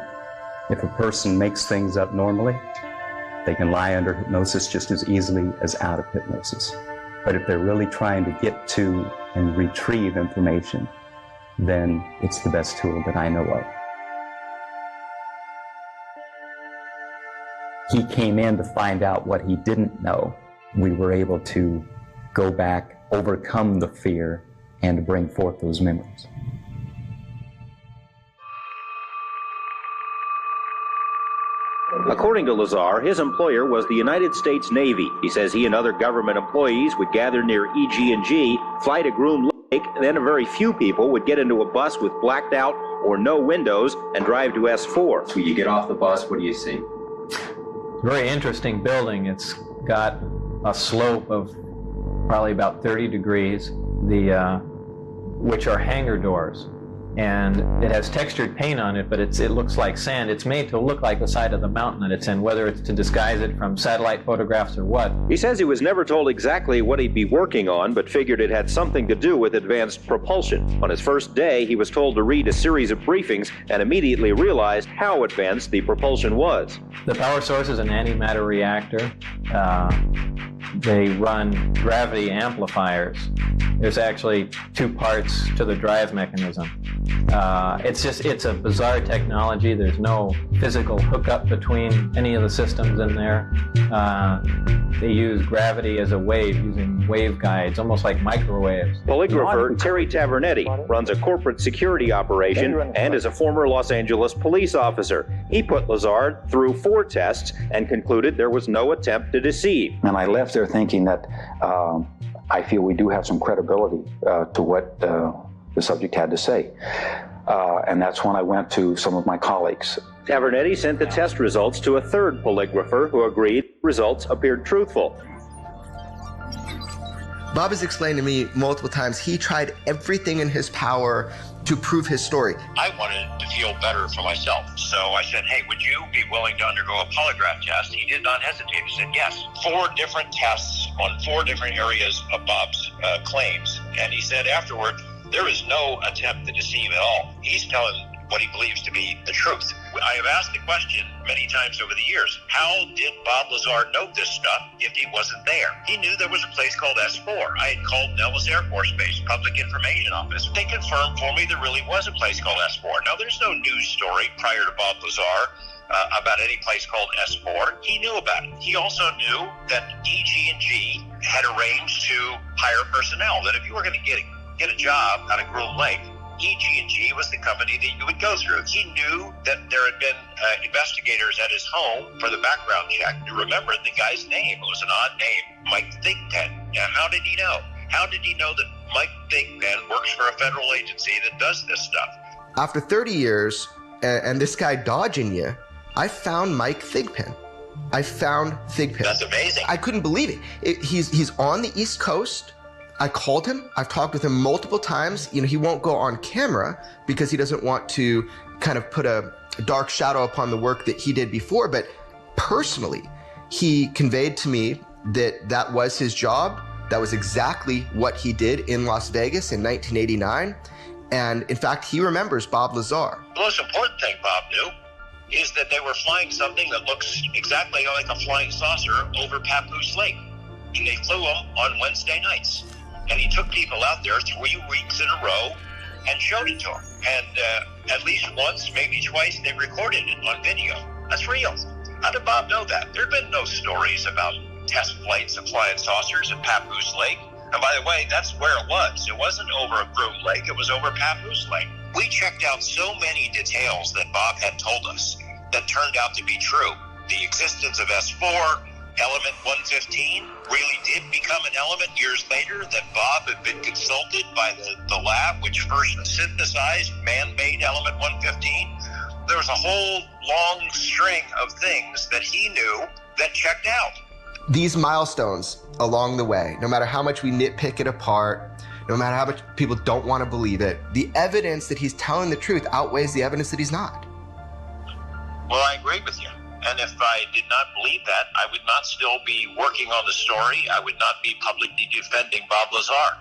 If a person makes things up normally, they can lie under hypnosis just as easily as out of hypnosis. But if they're really trying to get to and retrieve information, then it's the best tool that I know of. He came in to find out what he didn't know. We were able to go back, overcome the fear, and to bring forth those memories. According to Lazar, his employer was the United States Navy. He says he and other government employees would gather near EG&G, fly to Groom Lake, and then a very few people would get into a bus with blacked out or no windows and drive to S4. When you get off the bus, what do you see? Very interesting building. It's got a slope of probably about 30 degrees, which are hangar doors. And it has textured paint on it, but it looks like sand. It's made to look like the side of the mountain that it's in, whether it's to disguise it from satellite photographs or what. He says he was never told exactly what he'd be working on, but figured it had something to do with advanced propulsion. On his first day, he was told to read a series of briefings and immediately realized how advanced the propulsion was. The power source is an antimatter reactor. They run gravity amplifiers. There's actually two parts to the drive mechanism. It's a bizarre technology. There's no physical hookup between any of the systems in there. They use gravity as a wave, using waveguides, almost like microwaves. Polygrapher Terry Tavernetti runs a corporate security operation and is a former Los Angeles police officer. He put Lazar through 4 tests and concluded there was no attempt to deceive. And I left there thinking that I feel we do have some credibility to what the subject had to say. And that's when I went to some of my colleagues. Tavernetti sent the test results to a third polygrapher who agreed results appeared truthful. Bob has explained to me multiple times he tried everything in his power to prove his story. I wanted to feel better for myself. So I said, hey, would you be willing to undergo a polygraph test? He did not hesitate. He said yes. 4 different tests on 4 different areas of Bob's claims. And he said afterward, there is no attempt to deceive at all. He's telling what he believes to be the truth. I have asked the question many times over the years, how did Bob Lazar know this stuff if he wasn't there? He knew there was a place called S4. I had called Nellis Air Force Base, Public Information Office. They confirmed for me there really was a place called S4. Now, there's no news story prior to Bob Lazar about any place called S4. He knew about it. He also knew that EG&G had arranged to hire personnel, that if you were going to get a job out of Groom Lake, EG&G was the company that you would go through. He knew that there had been investigators at his home for the background check. You remember the guy's name. It was an odd name, Mike Thigpen. Now, how did he know? How did he know that Mike Thigpen works for a federal agency that does this stuff? After 30 years, and this guy dodging you, I found Mike Thigpen. I found Thigpen. That's amazing. I couldn't believe it. He's on the East Coast. I called him. I've talked with him multiple times. You know, he won't go on camera because he doesn't want to kind of put a dark shadow upon the work that he did before. But personally, he conveyed to me that that was his job. That was exactly what he did in Las Vegas in 1989. And in fact, he remembers Bob Lazar. The most important thing Bob knew is that they were flying something that looks exactly like a flying saucer over Papoose Lake. And they flew them on Wednesday nights. And he took people out there 3 weeks in a row and showed it to them. And at least once, maybe twice, they recorded it on video. That's real. How did Bob know that? There had been no stories about test flights of flying saucers at Papoose Lake. And by the way, that's where it was. It wasn't over Groom Lake. It was over Papoose Lake. We checked out so many details that Bob had told us that turned out to be true. The existence of S4, Element 115 really did become an element years later, that Bob had been consulted by the lab which first synthesized man-made Element 115. There was a whole long string of things that he knew that checked out. These milestones along the way, no matter how much we nitpick it apart, no matter how much people don't want to believe it, the evidence that he's telling the truth outweighs the evidence that he's not. Well, I agree with you. And if I did not believe that, I would not still be working on the story. I would not be publicly defending Bob Lazar.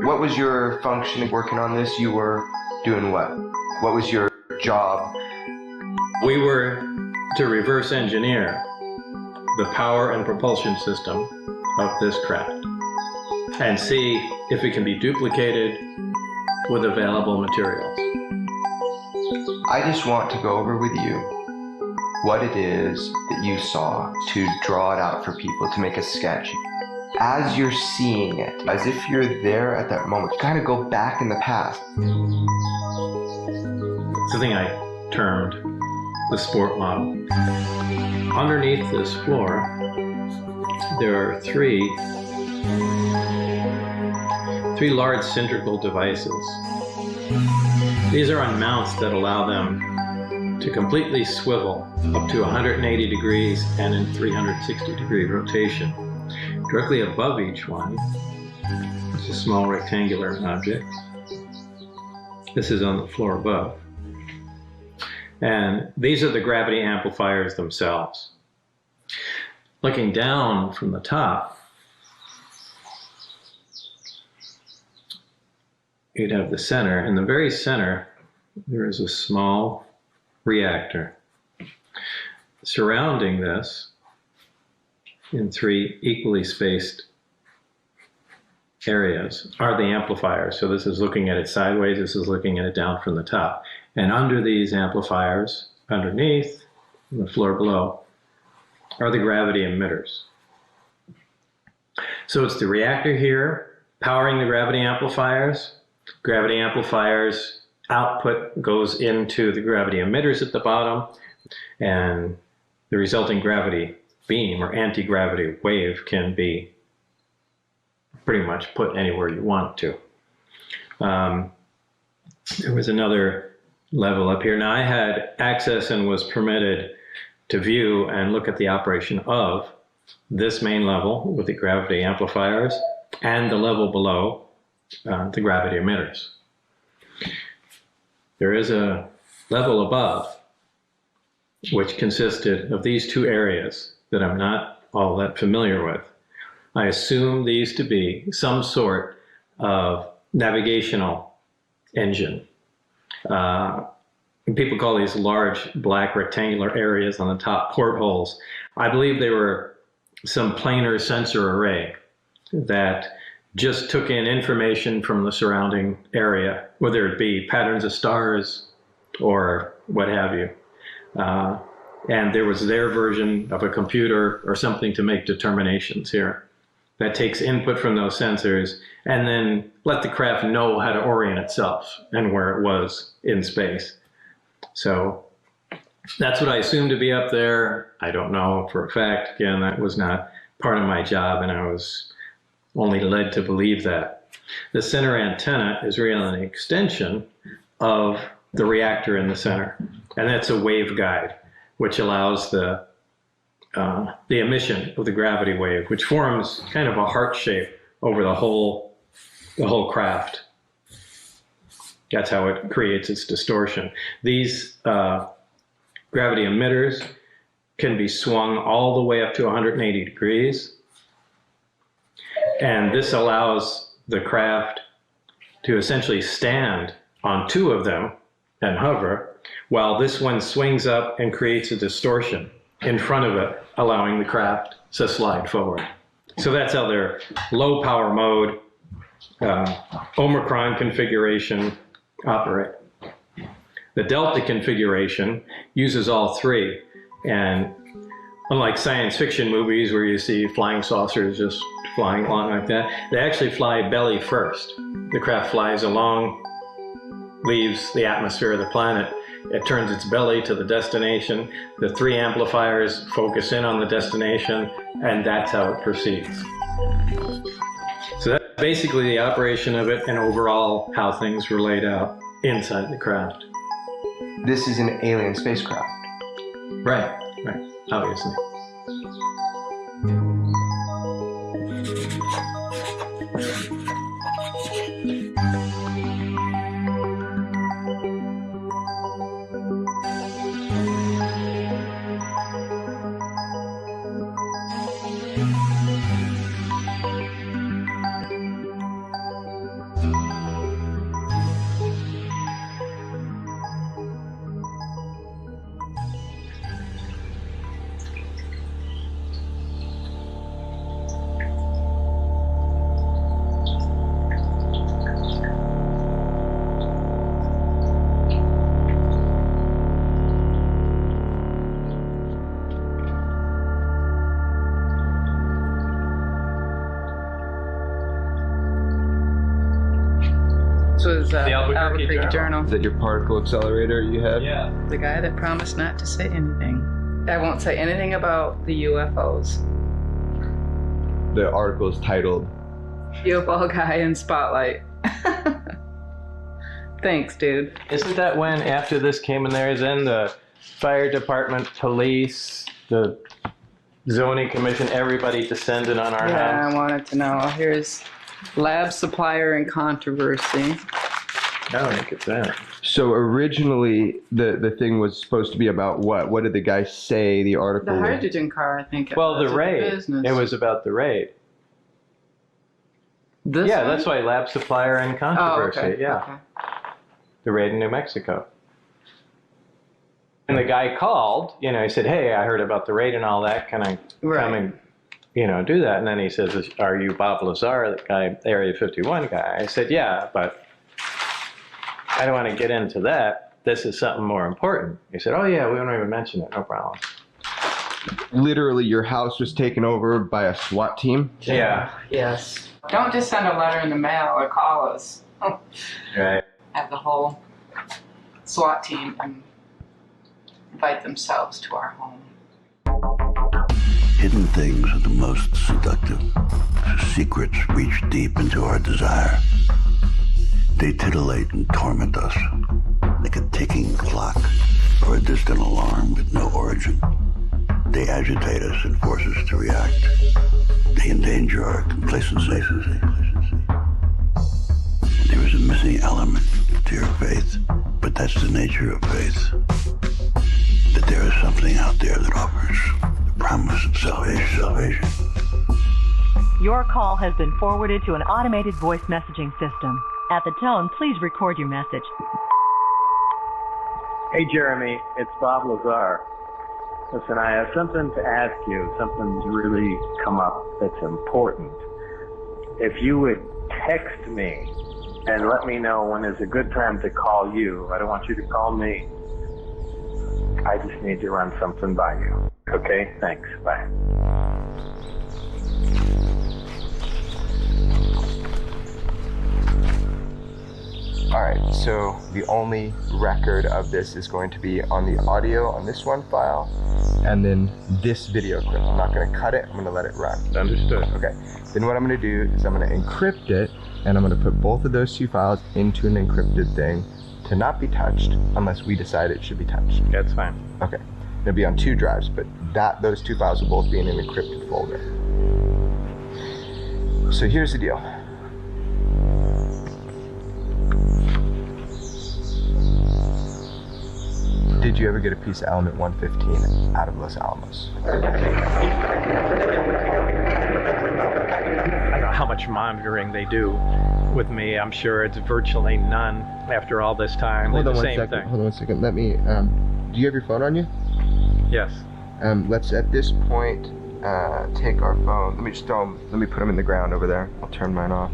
What was your function of working on this? You were doing what? What was your job? We were to reverse engineer the power and propulsion system of this craft and see if it can be duplicated with available materials. I just want to go over with you what it is that you saw, to draw it out for people, to make a sketch. As you're seeing it, as if you're there at that moment, kind of go back in the past. Something I termed the sport model. Underneath this floor, there are three large cylindrical devices. These are on mounts that allow them to completely swivel up to 180 degrees and in 360 degree rotation. Directly above each one is a small rectangular object. This is on the floor above. And these are the gravity amplifiers themselves. Looking down from the top, you'd have the center. In the very center, there is a small reactor. Surrounding this, in 3 equally spaced areas, are the amplifiers. So this is looking at it sideways, this is looking at it down from the top. And under these amplifiers, underneath, on the floor below, are the gravity emitters. So it's the reactor here, powering the gravity amplifiers. Gravity amplifiers output goes into the gravity emitters at the bottom, and the resulting gravity beam or anti-gravity wave can be pretty much put anywhere you want to. There was another level up here. Now I had access and was permitted to view and look at the operation of this main level with the gravity amplifiers and the level below, the gravity emitters. There is a level above which consisted of these two areas that I'm not all that familiar with. I assume these to be some sort of navigational engine. People call these large black rectangular areas on the top portholes. I believe they were some planar sensor array that just took in information from the surrounding area, whether it be patterns of stars or what have you. And there was their version of a computer or something to make determinations here that takes input from those sensors and then let the craft know how to orient itself and where it was in space. So that's what I assumed to be up there. I don't know for a fact. Again, that was not part of my job, and I was only led to believe that. The center antenna is really an extension of the reactor in the center, and that's a waveguide, which allows the emission of the gravity wave, which forms kind of a heart shape over the whole craft. That's how it creates its distortion. These gravity emitters can be swung all the way up to 180 degrees. And this allows the craft to essentially stand on two of them and hover, while this one swings up and creates a distortion in front of it, allowing the craft to slide forward. So that's how their low power mode, Omicron configuration operate. The Delta configuration uses all three, and unlike science fiction movies where you see flying saucers just flying along like that, they actually fly belly first. The craft flies along, leaves the atmosphere of the planet, it turns its belly to the destination, the three amplifiers focus in on the destination, and that's how it proceeds. So that's basically the operation of it and overall how things were laid out inside the craft. This is an alien spacecraft. Right, obviously. Was the Albuquerque Journal. Is that your particle accelerator you had? Yeah. The guy that promised not to say anything. I won't say anything about the UFOs. The article is titled UFO Guy in Spotlight. Thanks, dude. Isn't that when, after this came in there, then the fire department, police, the zoning commission, everybody descended on our house? Yeah, I wanted to know. Here's lab supplier and controversy. I don't think it's that. So originally, the thing was supposed to be about what? What did the guy say? The article. The hydrogen car, I think. Well, the raid. It was about the raid. This yeah, one? that's why lab supplier and controversy. Oh, okay. Yeah. Okay. The raid in New Mexico. And the guy called. He said, "Hey, I heard about the raid and all that. Can I come and do that?" And then he says, "Are you Bob Lazar, the guy, Area 51 guy?" I said, "Yeah, but I don't want to get into that. This is something more important." He said, "Oh yeah, we won't even mention it. No problem." Literally, your house was taken over by a SWAT team? Yeah. Yes. Don't just send a letter in the mail or call us. Right. Have the whole SWAT team and invite themselves to our home. Hidden things are the most seductive. Secrets reach deep into our desire. They titillate and torment us, like a ticking clock or a distant alarm with no origin. They agitate us and force us to react. They endanger our complacency. There is a missing element to your faith, but that's the nature of faith. That there is something out there that offers the promise of salvation. Your call has been forwarded to an automated voice messaging system. At the tone, please record your message. Hey, Jeremy, it's Bob Lazar. Listen, I have something to ask you. Something's really come up that's important. If you would text me and let me know when is a good time to call you. I don't want you to call me. I just need to run something by you. Okay? Thanks. Bye. Alright, so the only record of this is going to be on the audio on this one file, and then this video clip. I'm not going to cut it, I'm going to let it run. Understood. Okay, then what I'm going to do is I'm going to encrypt it, and I'm going to put both of those two files into an encrypted thing to not be touched unless we decide it should be touched. That's fine. Okay, it'll be on 2 drives, but those 2 files will both be in an encrypted folder. So here's the deal. Did you ever get a piece of element 115 out of Los Alamos? I don't know how much monitoring they do with me. I'm sure it's virtually none after all this time. Hold on the one same second. thing. Hold on 1 second. Let me. Do you have your phone on you? Yes. Let's at this point take our phone. Let me just throw them. Let me put them in the ground over there. I'll turn mine off.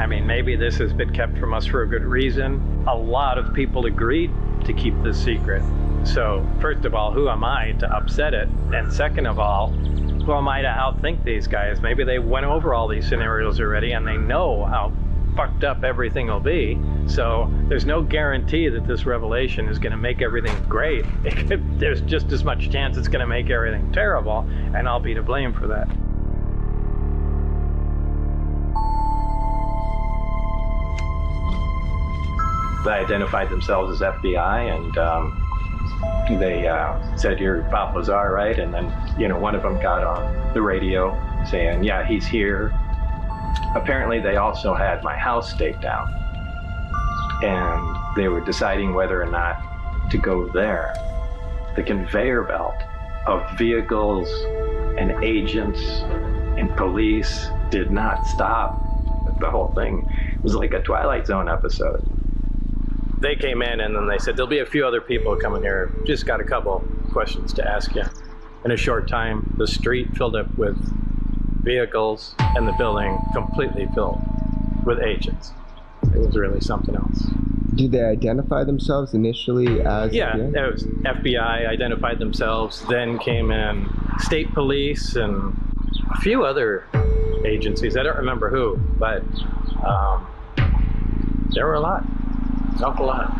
I mean, maybe this has been kept from us for a good reason. A lot of people agreed to keep this secret. So, first of all, who am I to upset it? And second of all, who am I to outthink these guys? Maybe they went over all these scenarios already and they know how fucked up everything will be. So, there's no guarantee that this revelation is going to make everything great. There's just as much chance it's going to make everything terrible, and I'll be to blame for that. They identified themselves as FBI, and they said, "You're Bob Lazar, right?" And then, one of them got on the radio saying, "Yeah, he's here." Apparently, they also had my house staked out, and they were deciding whether or not to go there. The conveyor belt of vehicles and agents and police did not stop. The whole thing was like a Twilight Zone episode. They came in and then they said, "There'll be a few other people coming here. Just got a couple questions to ask you." In a short time, the street filled up with vehicles and the building completely filled with agents. It was really something else. Did they identify themselves initially as? Yeah, it was FBI, identified themselves, then came in state police and a few other agencies. I don't remember who, but there were a lot. Awful lot.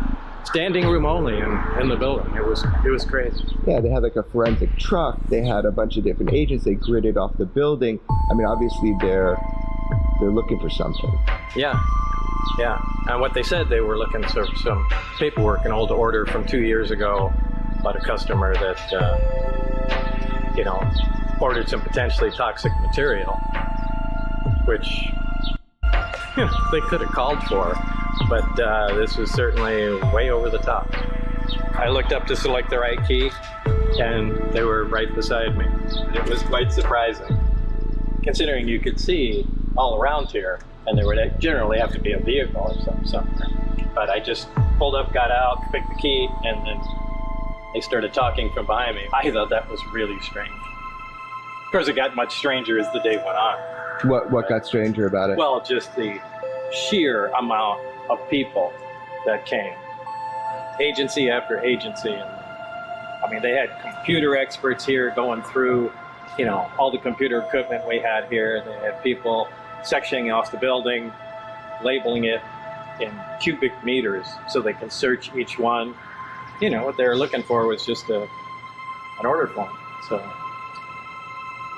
Standing room only in the building. It was crazy. Yeah, they had like a forensic truck. They had a bunch of different agents. They gridded off the building. I mean, obviously they're looking for something. Yeah. And what they said, they were looking for some paperwork, an old order from 2 years ago about a customer that ordered some potentially toxic material, which they could have called for. But this was certainly way over the top. I looked up to select the right key, and they were right beside me. It was quite surprising, considering you could see all around here, and there would generally have to be a vehicle or somewhere. But I just pulled up, got out, picked the key, and then they started talking from behind me. I thought that was really strange. Of course, it got much stranger as the day went on. What got stranger about it? Well, just the sheer amount of people that came, agency after agency. And I mean, they had computer experts here going through, all the computer equipment we had here. They had people sectioning off the building, labeling it in cubic meters so they can search each one. What they were looking for was just an order form. So,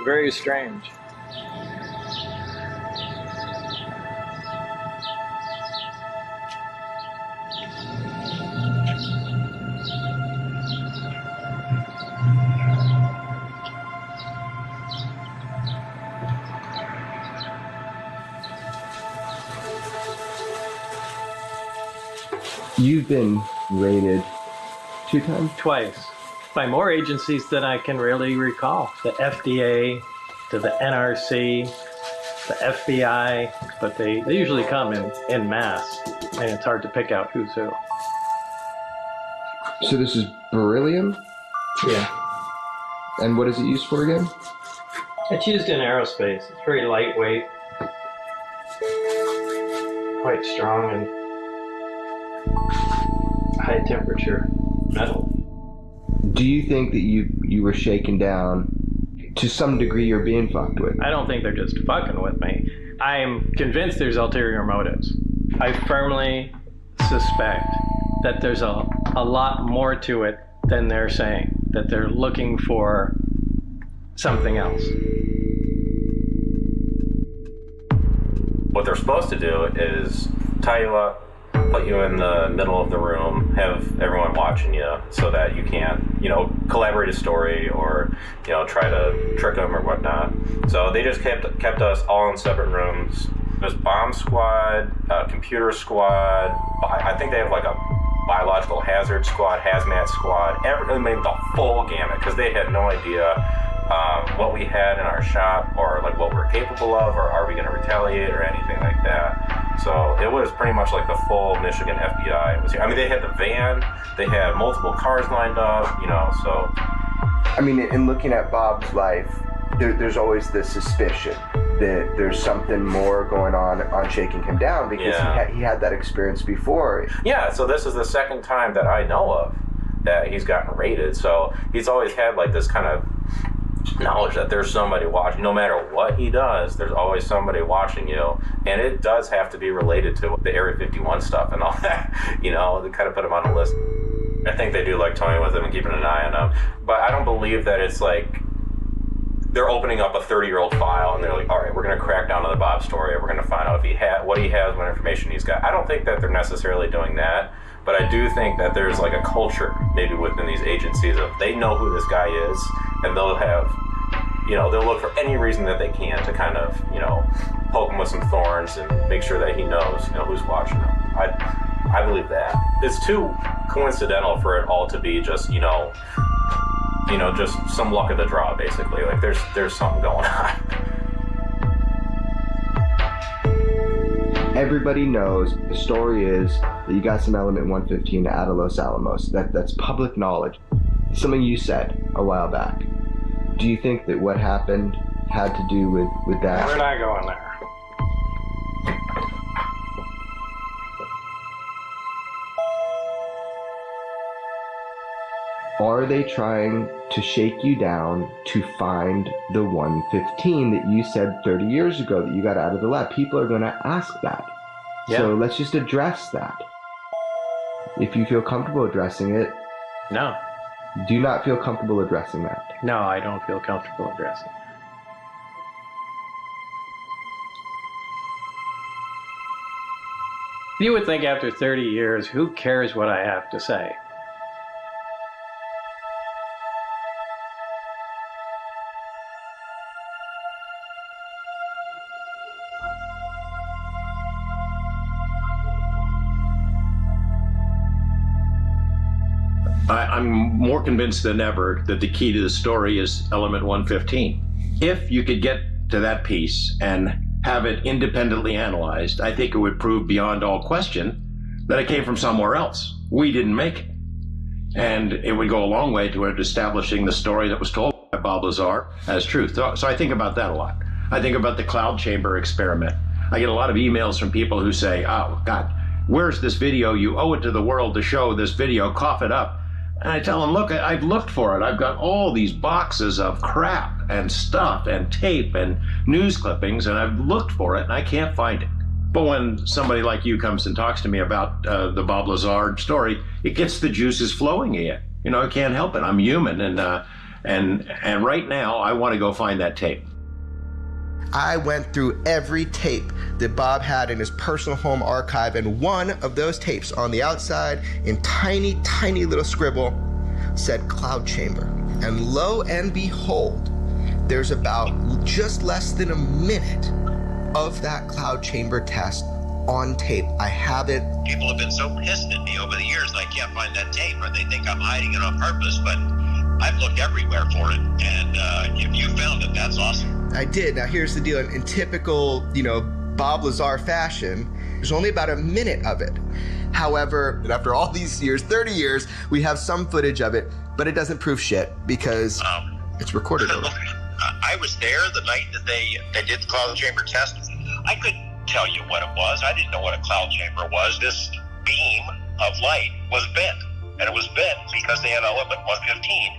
very strange. You've been raided 2 times? Twice. By more agencies than I can really recall. The FDA, to the NRC, the FBI, but they usually come in mass, and it's hard to pick out who's who. So this is beryllium? Yeah. And what is it used for again? It's used in aerospace. It's very lightweight, quite strong, and high temperature metal. Do you think that you were shaken down? To some degree you're being fucked with? I don't think they're just fucking with me. I'm convinced there's ulterior motives. I firmly suspect that there's a lot more to it than they're saying, that they're looking for something else. What they're supposed to do is tie you up, put you in the middle of the room, have everyone watching you so that you can't, collaborate a story or, try to trick them or whatnot. So they just kept us all in separate rooms. There's bomb squad, computer squad, I think they have like a biological hazard squad, hazmat squad, the full gamut, because they had no idea what we had in our shop or like what we're capable of, or are we going to retaliate or anything like that. So it was pretty much like the full Michigan FBI. It was, they had the van, they had multiple cars lined up, so. In looking at Bob's life, there's always the suspicion that there's something more going on shaking him down, because he had that experience before. Yeah, so this is the second time that I know of that he's gotten raided. So he's always had like this kind of knowledge that there's somebody watching. No matter what he does, there's always somebody watching you, and it does have to be related to the Area 51 stuff and all that. They kind of put him on a list. I think they do like toying with him and keeping an eye on him, but I don't believe that it's like they're opening up a 30-year-old file and they're like, all right, we're going to crack down on the Bob story. We're going to find out if what he has, what information he's got. I don't think that they're necessarily doing that, but I do think that there's like a culture maybe within these agencies of they know who this guy is, and they'll have, they'll look for any reason that they can to kind of, poke him with some thorns and make sure that he knows, who's watching him. I believe that. It's too coincidental for it all to be just, just some luck of the draw, basically. Like there's something going on. Everybody knows the story is that you got some element 115 out of Los Alamos. That's public knowledge. Something you said a while back. Do you think that what happened had to do with that? We're not going there. Are they trying to shake you down to find the 115 that you said 30 years ago that you got out of the lab? People are going to ask that. Yeah. So let's just address that. If you feel comfortable addressing it. No. Do you not feel comfortable addressing that? No, I don't feel comfortable addressing it. You would think after 30 years, who cares what I have to say? I'm more convinced than ever that the key to the story is element 115. If you could get to that piece and have it independently analyzed, I think it would prove beyond all question that it came from somewhere else. We didn't make it. And it would go a long way toward establishing the story that was told by Bob Lazar as truth. So I think about that a lot. I think about the cloud chamber experiment. I get a lot of emails from people who say, oh, God, where's this video? You owe it to the world to show this video. Cough it up. And I tell them, look, I've looked for it. I've got all these boxes of crap and stuff and tape and news clippings, and I've looked for it, and I can't find it. But when somebody like you comes and talks to me about the Bob Lazar story, it gets the juices flowing again. I can't help it. I'm human, and right now I want to go find that tape. I went through every tape that Bob had in his personal home archive, and one of those tapes on the outside in tiny, tiny little scribble said cloud chamber. And lo and behold, there's about just less than a minute of that cloud chamber test on tape. I have it. People have been so pissed at me over the years that I can't find that tape, or they think I'm hiding it on purpose, but I've looked everywhere for it, and if you found it, that's awesome. I did. Now here's the deal. In typical, Bob Lazar fashion, there's only about a minute of it. However, after all these years, 30 years, we have some footage of it, but it doesn't prove shit because it's recorded already. I was there the night that they did the cloud chamber test. I couldn't tell you what it was. I didn't know what a cloud chamber was. This beam of light was bent, and it was bent because they had element 115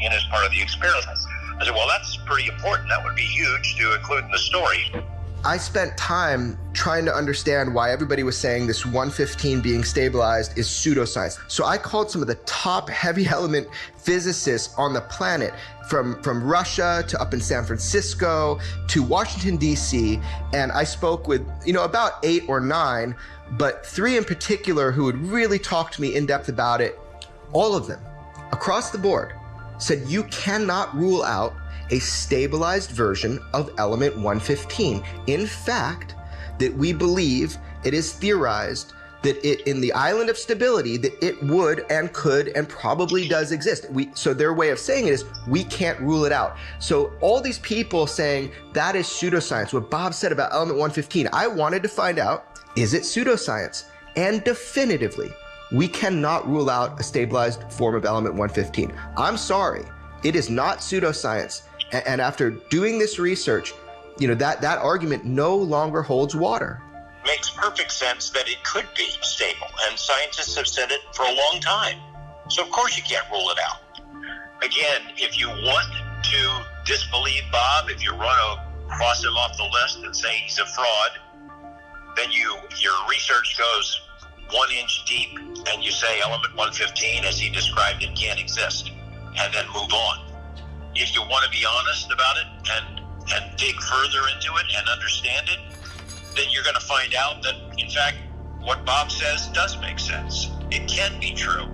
in as part of the experiment. I said, well, that's pretty important. That would be huge to include in the story. I spent time trying to understand why everybody was saying this 115 being stabilized is pseudoscience. So I called some of the top heavy element physicists on the planet, from Russia to up in San Francisco to Washington, D.C., and I spoke with, about 8 or 9, but 3 in particular who would really talk to me in depth about it. All of them, across the board, said you cannot rule out a stabilized version of element 115. In fact, that we believe it is theorized that it, in the island of stability, that it would and could and probably does exist. So their way of saying it is, we can't rule it out. So all these people saying that is pseudoscience, what Bob said about element 115, I wanted to find out, is it pseudoscience? And definitively, we cannot rule out a stabilized form of element 115. I'm sorry, it is not pseudoscience. And after doing this research, that argument no longer holds water. Makes perfect sense that it could be stable, and scientists have said it for a long time. So of course you can't rule it out. Again, if you want to disbelieve Bob, if you want to cross him off the list and say he's a fraud, then your research goes 1 inch deep and you say element 115 as he described it can't exist, and then move on. If you want to be honest about it and dig further into it and understand it, then you're going to find out that, in fact, what Bob says does make sense. It can be true.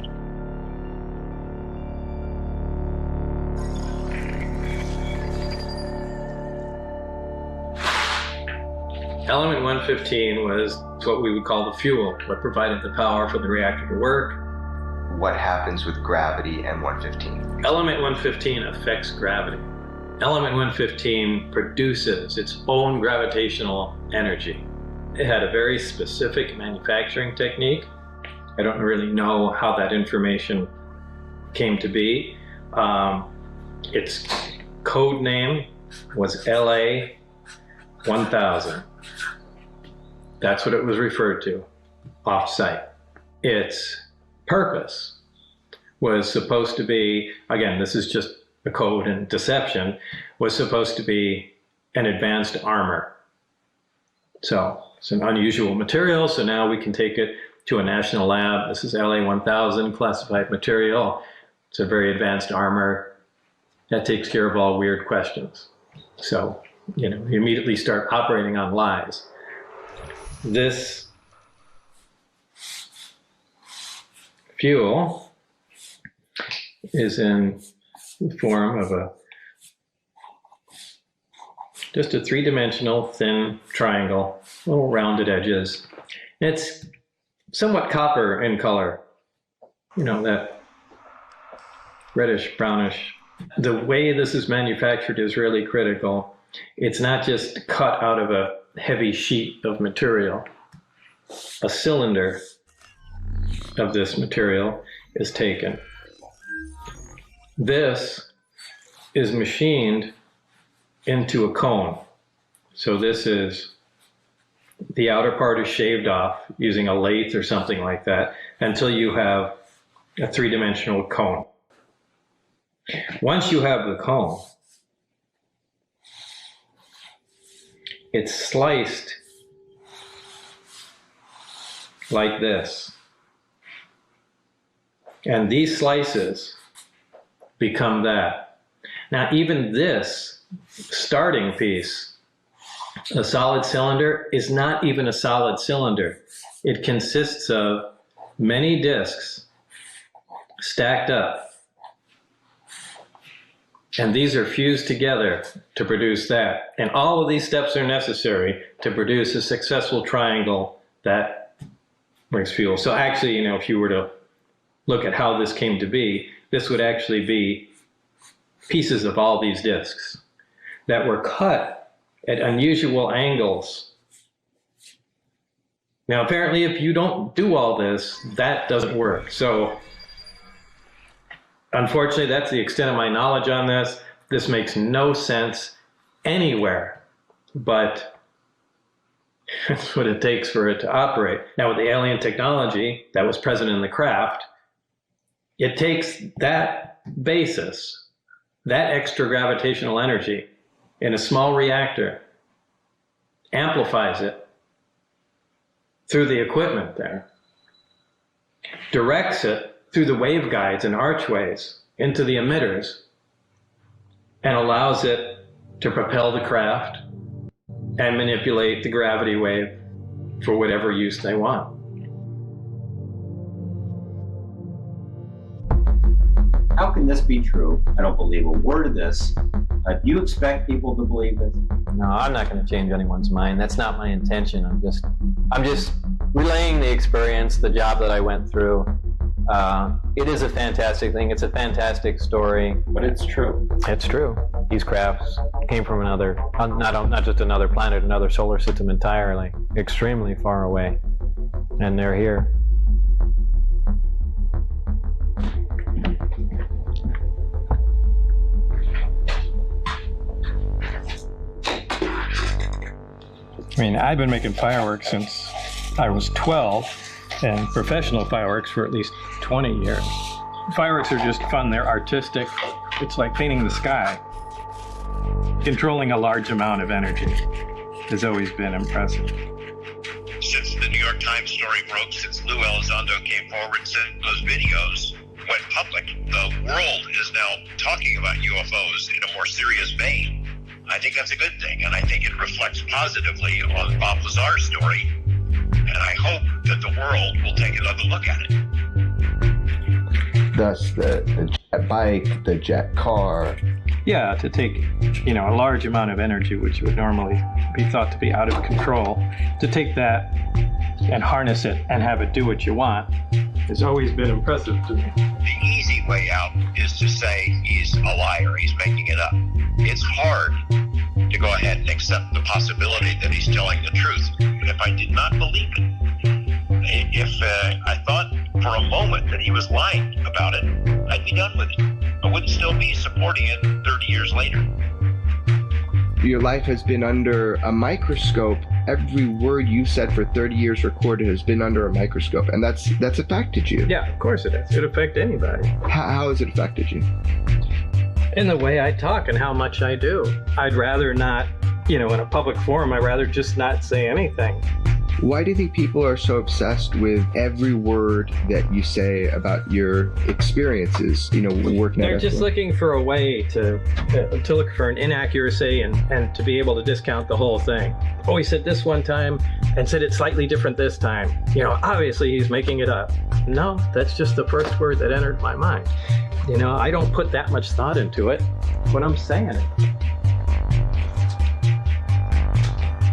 Element 115 was what we would call the fuel, what provided the power for the reactor to work. What happens with gravity and 115? Element 115 affects gravity. Element 115 produces its own gravitational energy. It had a very specific manufacturing technique. I don't really know how that information came to be. Its code name was LA 1000. That's what it was referred to, off-site. Its purpose was supposed to be, again, this is just a code and deception, was supposed to be an advanced armor. So it's an unusual material, so now we can take it to a national lab. This is LA 1000, classified material. It's a very advanced armor. That takes care of all weird questions. So, you immediately start operating on lies. This fuel is in the form of just a 3-dimensional thin triangle, little rounded edges. It's somewhat copper in color, that reddish brownish. The way this is manufactured is really critical. It's not just cut out of a heavy sheet of material. A cylinder of this material is taken. This is machined into a cone. So this is, the outer part is shaved off using a lathe or something like that until you have a 3-dimensional cone. Once you have the cone, it's sliced like this. And these slices become that. Now, even this starting piece, a solid cylinder, is not even a solid cylinder. It consists of many discs stacked up. And these are fused together to produce that. And all of these steps are necessary to produce a successful triangle that brings fuel. So actually, you know, if you were to look at how this came to be, this would actually be pieces of all these disks that were cut at unusual angles. Now, apparently, if you don't do all this, that doesn't work. So, unfortunately, that's the extent of my knowledge on this. This makes no sense anywhere, but that's what it takes for it to operate. Now, with the alien technology that was present in the craft, it takes that basis, that extra gravitational energy in a small reactor, amplifies it through the equipment there, directs it through the waveguides and archways into the emitters, and allows it to propel the craft and manipulate the gravity wave for whatever use they want. How can this be true? I don't believe a word of this. Do you expect people to believe this? No, I'm not going to change anyone's mind. That's not my intention. I'm just relaying the experience, the job that I went through. It is a fantastic thing. It's a fantastic story. But it's true. It's true. These crafts came from another, not just another planet, another solar system entirely, extremely far away. And they're here. I mean, I've been making fireworks since I was 12, and professional fireworks for at least 20 years. Fireworks are just fun. They're artistic. It's like painting the sky. Controlling a large amount of energy has always been impressive. Since the New York Times story broke, since Lou Elizondo came forward and said those videos went public, the world is now talking about UFOs in a more serious vein. I think that's a good thing, and I think it reflects positively on Bob Lazar's story, and I hope that the world will take another look at it. Thus, the jet bike, the jet car. Yeah, to take, you know, a large amount of energy, which would normally be thought to be out of control, to take that and harness it and have it do what you want has always been impressive to me. The easy way out is to say he's a liar, he's making it up. It's hard to go ahead and accept the possibility that he's telling the truth. But if I did not believe it, if I thought for a moment that he was lying about it, I'd be done with it. I wouldn't still be supporting it 30 years later. Your life has been under a microscope. Every word you said for 30 years recorded has been under a microscope, and that's affected you. Yeah, of course it is. It affects anybody. How has it affected you? In the way I talk and how much I do. I'd rather not, you know, in a public forum, I'd rather just not say anything. Why do you think people are so obsessed with every word that you say about your experiences, you know, working at They're just looking for a way to look for an inaccuracy and to be able to discount the whole thing. Oh, he said this one time and said it slightly different this time. You know, obviously he's making it up. No, that's just the first word that entered my mind. You know, I don't put that much thought into it when I'm saying it.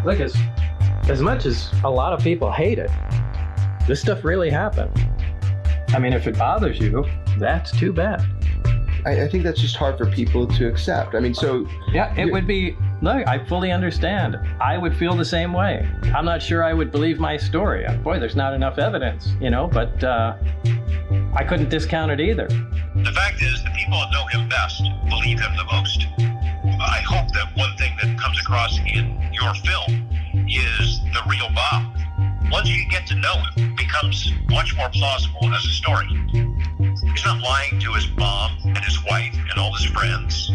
Look, as much as a lot of people hate it, this stuff really happened. I mean, if it bothers you, that's too bad. I think that's just hard for people to accept. I mean, so... Yeah, it would be... Look, I fully understand. I would feel the same way. I'm not sure I would believe my story. Boy, there's not enough evidence, you know, but I couldn't discount it either. The fact is, the people that know him best believe him the most. I hope that one thing that comes across in your film is the real Bob. Once you get to know him, it becomes much more plausible as a story. He's not lying to his mom and his wife and all his friends.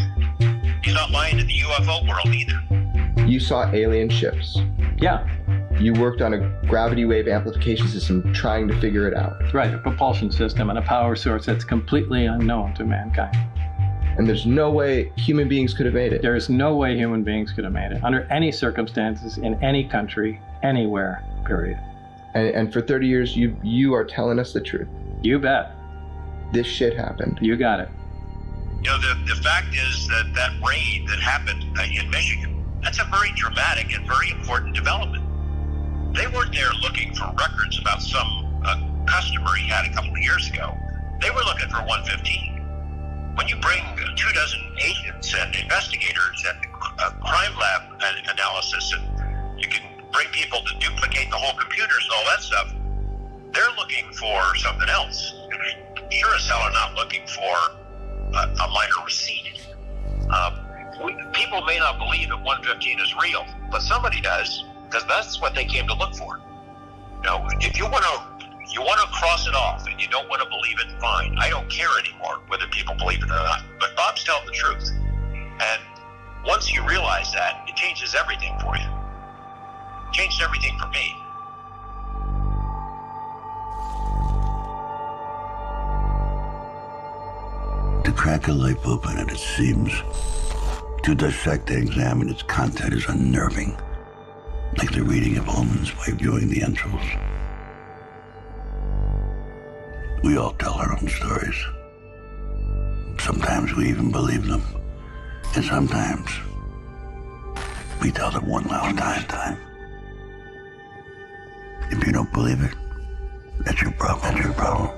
He's not lying to the UFO world either. You saw alien ships. Yeah. You worked on a gravity wave amplification system trying to figure it out. Right, a propulsion system and a power source that's completely unknown to mankind. And there's no way human beings could have made it. There is no way human beings could have made it under any circumstances, in any country, anywhere, period. And for 30 years, you are telling us the truth. You bet. This shit happened. You got it. You know, the fact is that raid that happened in Michigan, that's a very dramatic and very important development. They weren't there looking for records about some customer he had a couple of years ago. They were looking for 115. When you bring 24 agents and investigators and crime lab analysis, and you can bring people to duplicate the whole computers and all that stuff, they're looking for something else. Sure as hell are not looking for a minor receipt. People may not believe that 115 is real, but somebody does, because that's what they came to look for. If you want to cross it off and you don't want to believe it, fine. I don't care anymore whether people believe it or not. But Bob's telling the truth. And once you realize that, it changes everything for you. It changed everything for me. To crack a life open at its seams, to dissect and examine its content is unnerving, like the reading of omens by viewing the entrails. We all tell our own stories. Sometimes we even believe them, and sometimes we tell them one last time. If you don't believe it, that's your problem. That's your problem.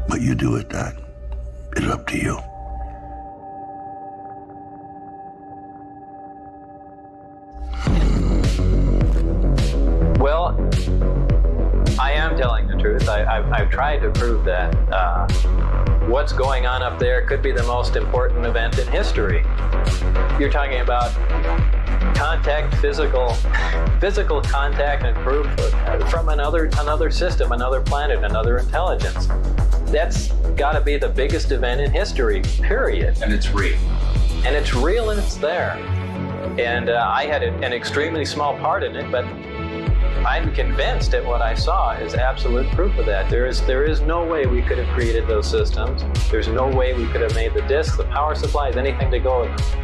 What you do with that is up to you. Well, I am telling the truth. I've tried to prove that what's going on up there could be the most important event in history. You're talking about contact, physical contact and proof from another system, another planet, another intelligence. That's got to be the biggest event in history, period. And it's real. And it's real and it's there. And I had an extremely small part in it, but I'm convinced that what I saw is absolute proof of that. There is no way we could have created those systems. There's no way we could have made the disks, the power supplies, anything to go with them.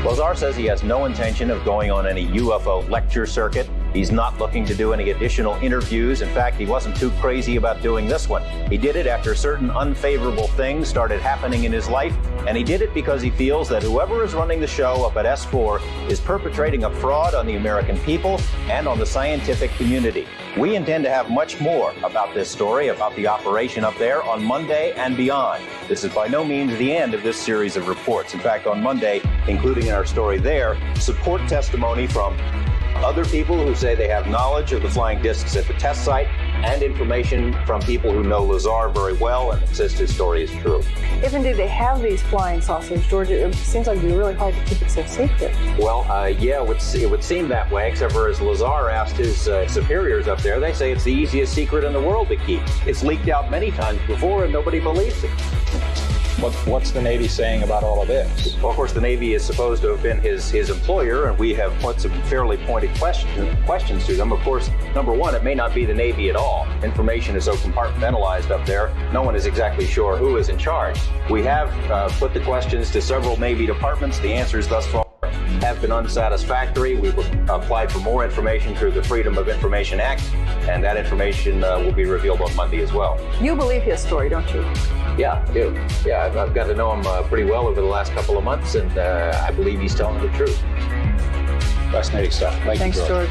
Lazar says he has no intention of going on any UFO lecture circuit. He's not looking to do any additional interviews. In fact, he wasn't too crazy about doing this one. He did it after certain unfavorable things started happening in his life, and he did it because he feels that whoever is running the show up at S4 is perpetrating a fraud on the American people and on the scientific community. We intend to have much more about this story, about the operation up there, on Monday and beyond. This is by no means the end of this series of reports. In fact, on Monday, including in our story there, support testimony from other people who say they have knowledge of the flying discs at the test site, and information from people who know Lazar very well and insist his story is true. If indeed they have these flying saucers, George, it seems like it'd be really hard to keep it so secret. Well, yeah, it would seem that way, except for as Lazar asked his superiors up there, they say it's the easiest secret in the world to keep. It's leaked out many times before and nobody believes it. What's the Navy saying about all of this? Well, of course, the Navy is supposed to have been his employer, and we have put some fairly pointed questions to them. Of course, number one, it may not be the Navy at all. Information is so compartmentalized up there, no one is exactly sure who is in charge. We have put the questions to several Navy departments. The answers thus far have been unsatisfactory. We've applied for more information through the Freedom of Information Act, and that information will be revealed on Monday as well. You believe his story, don't you? Yeah, I do. Yeah, I've got to know him pretty well over the last couple of months, and I believe he's telling the truth. Fascinating stuff. Thanks, George.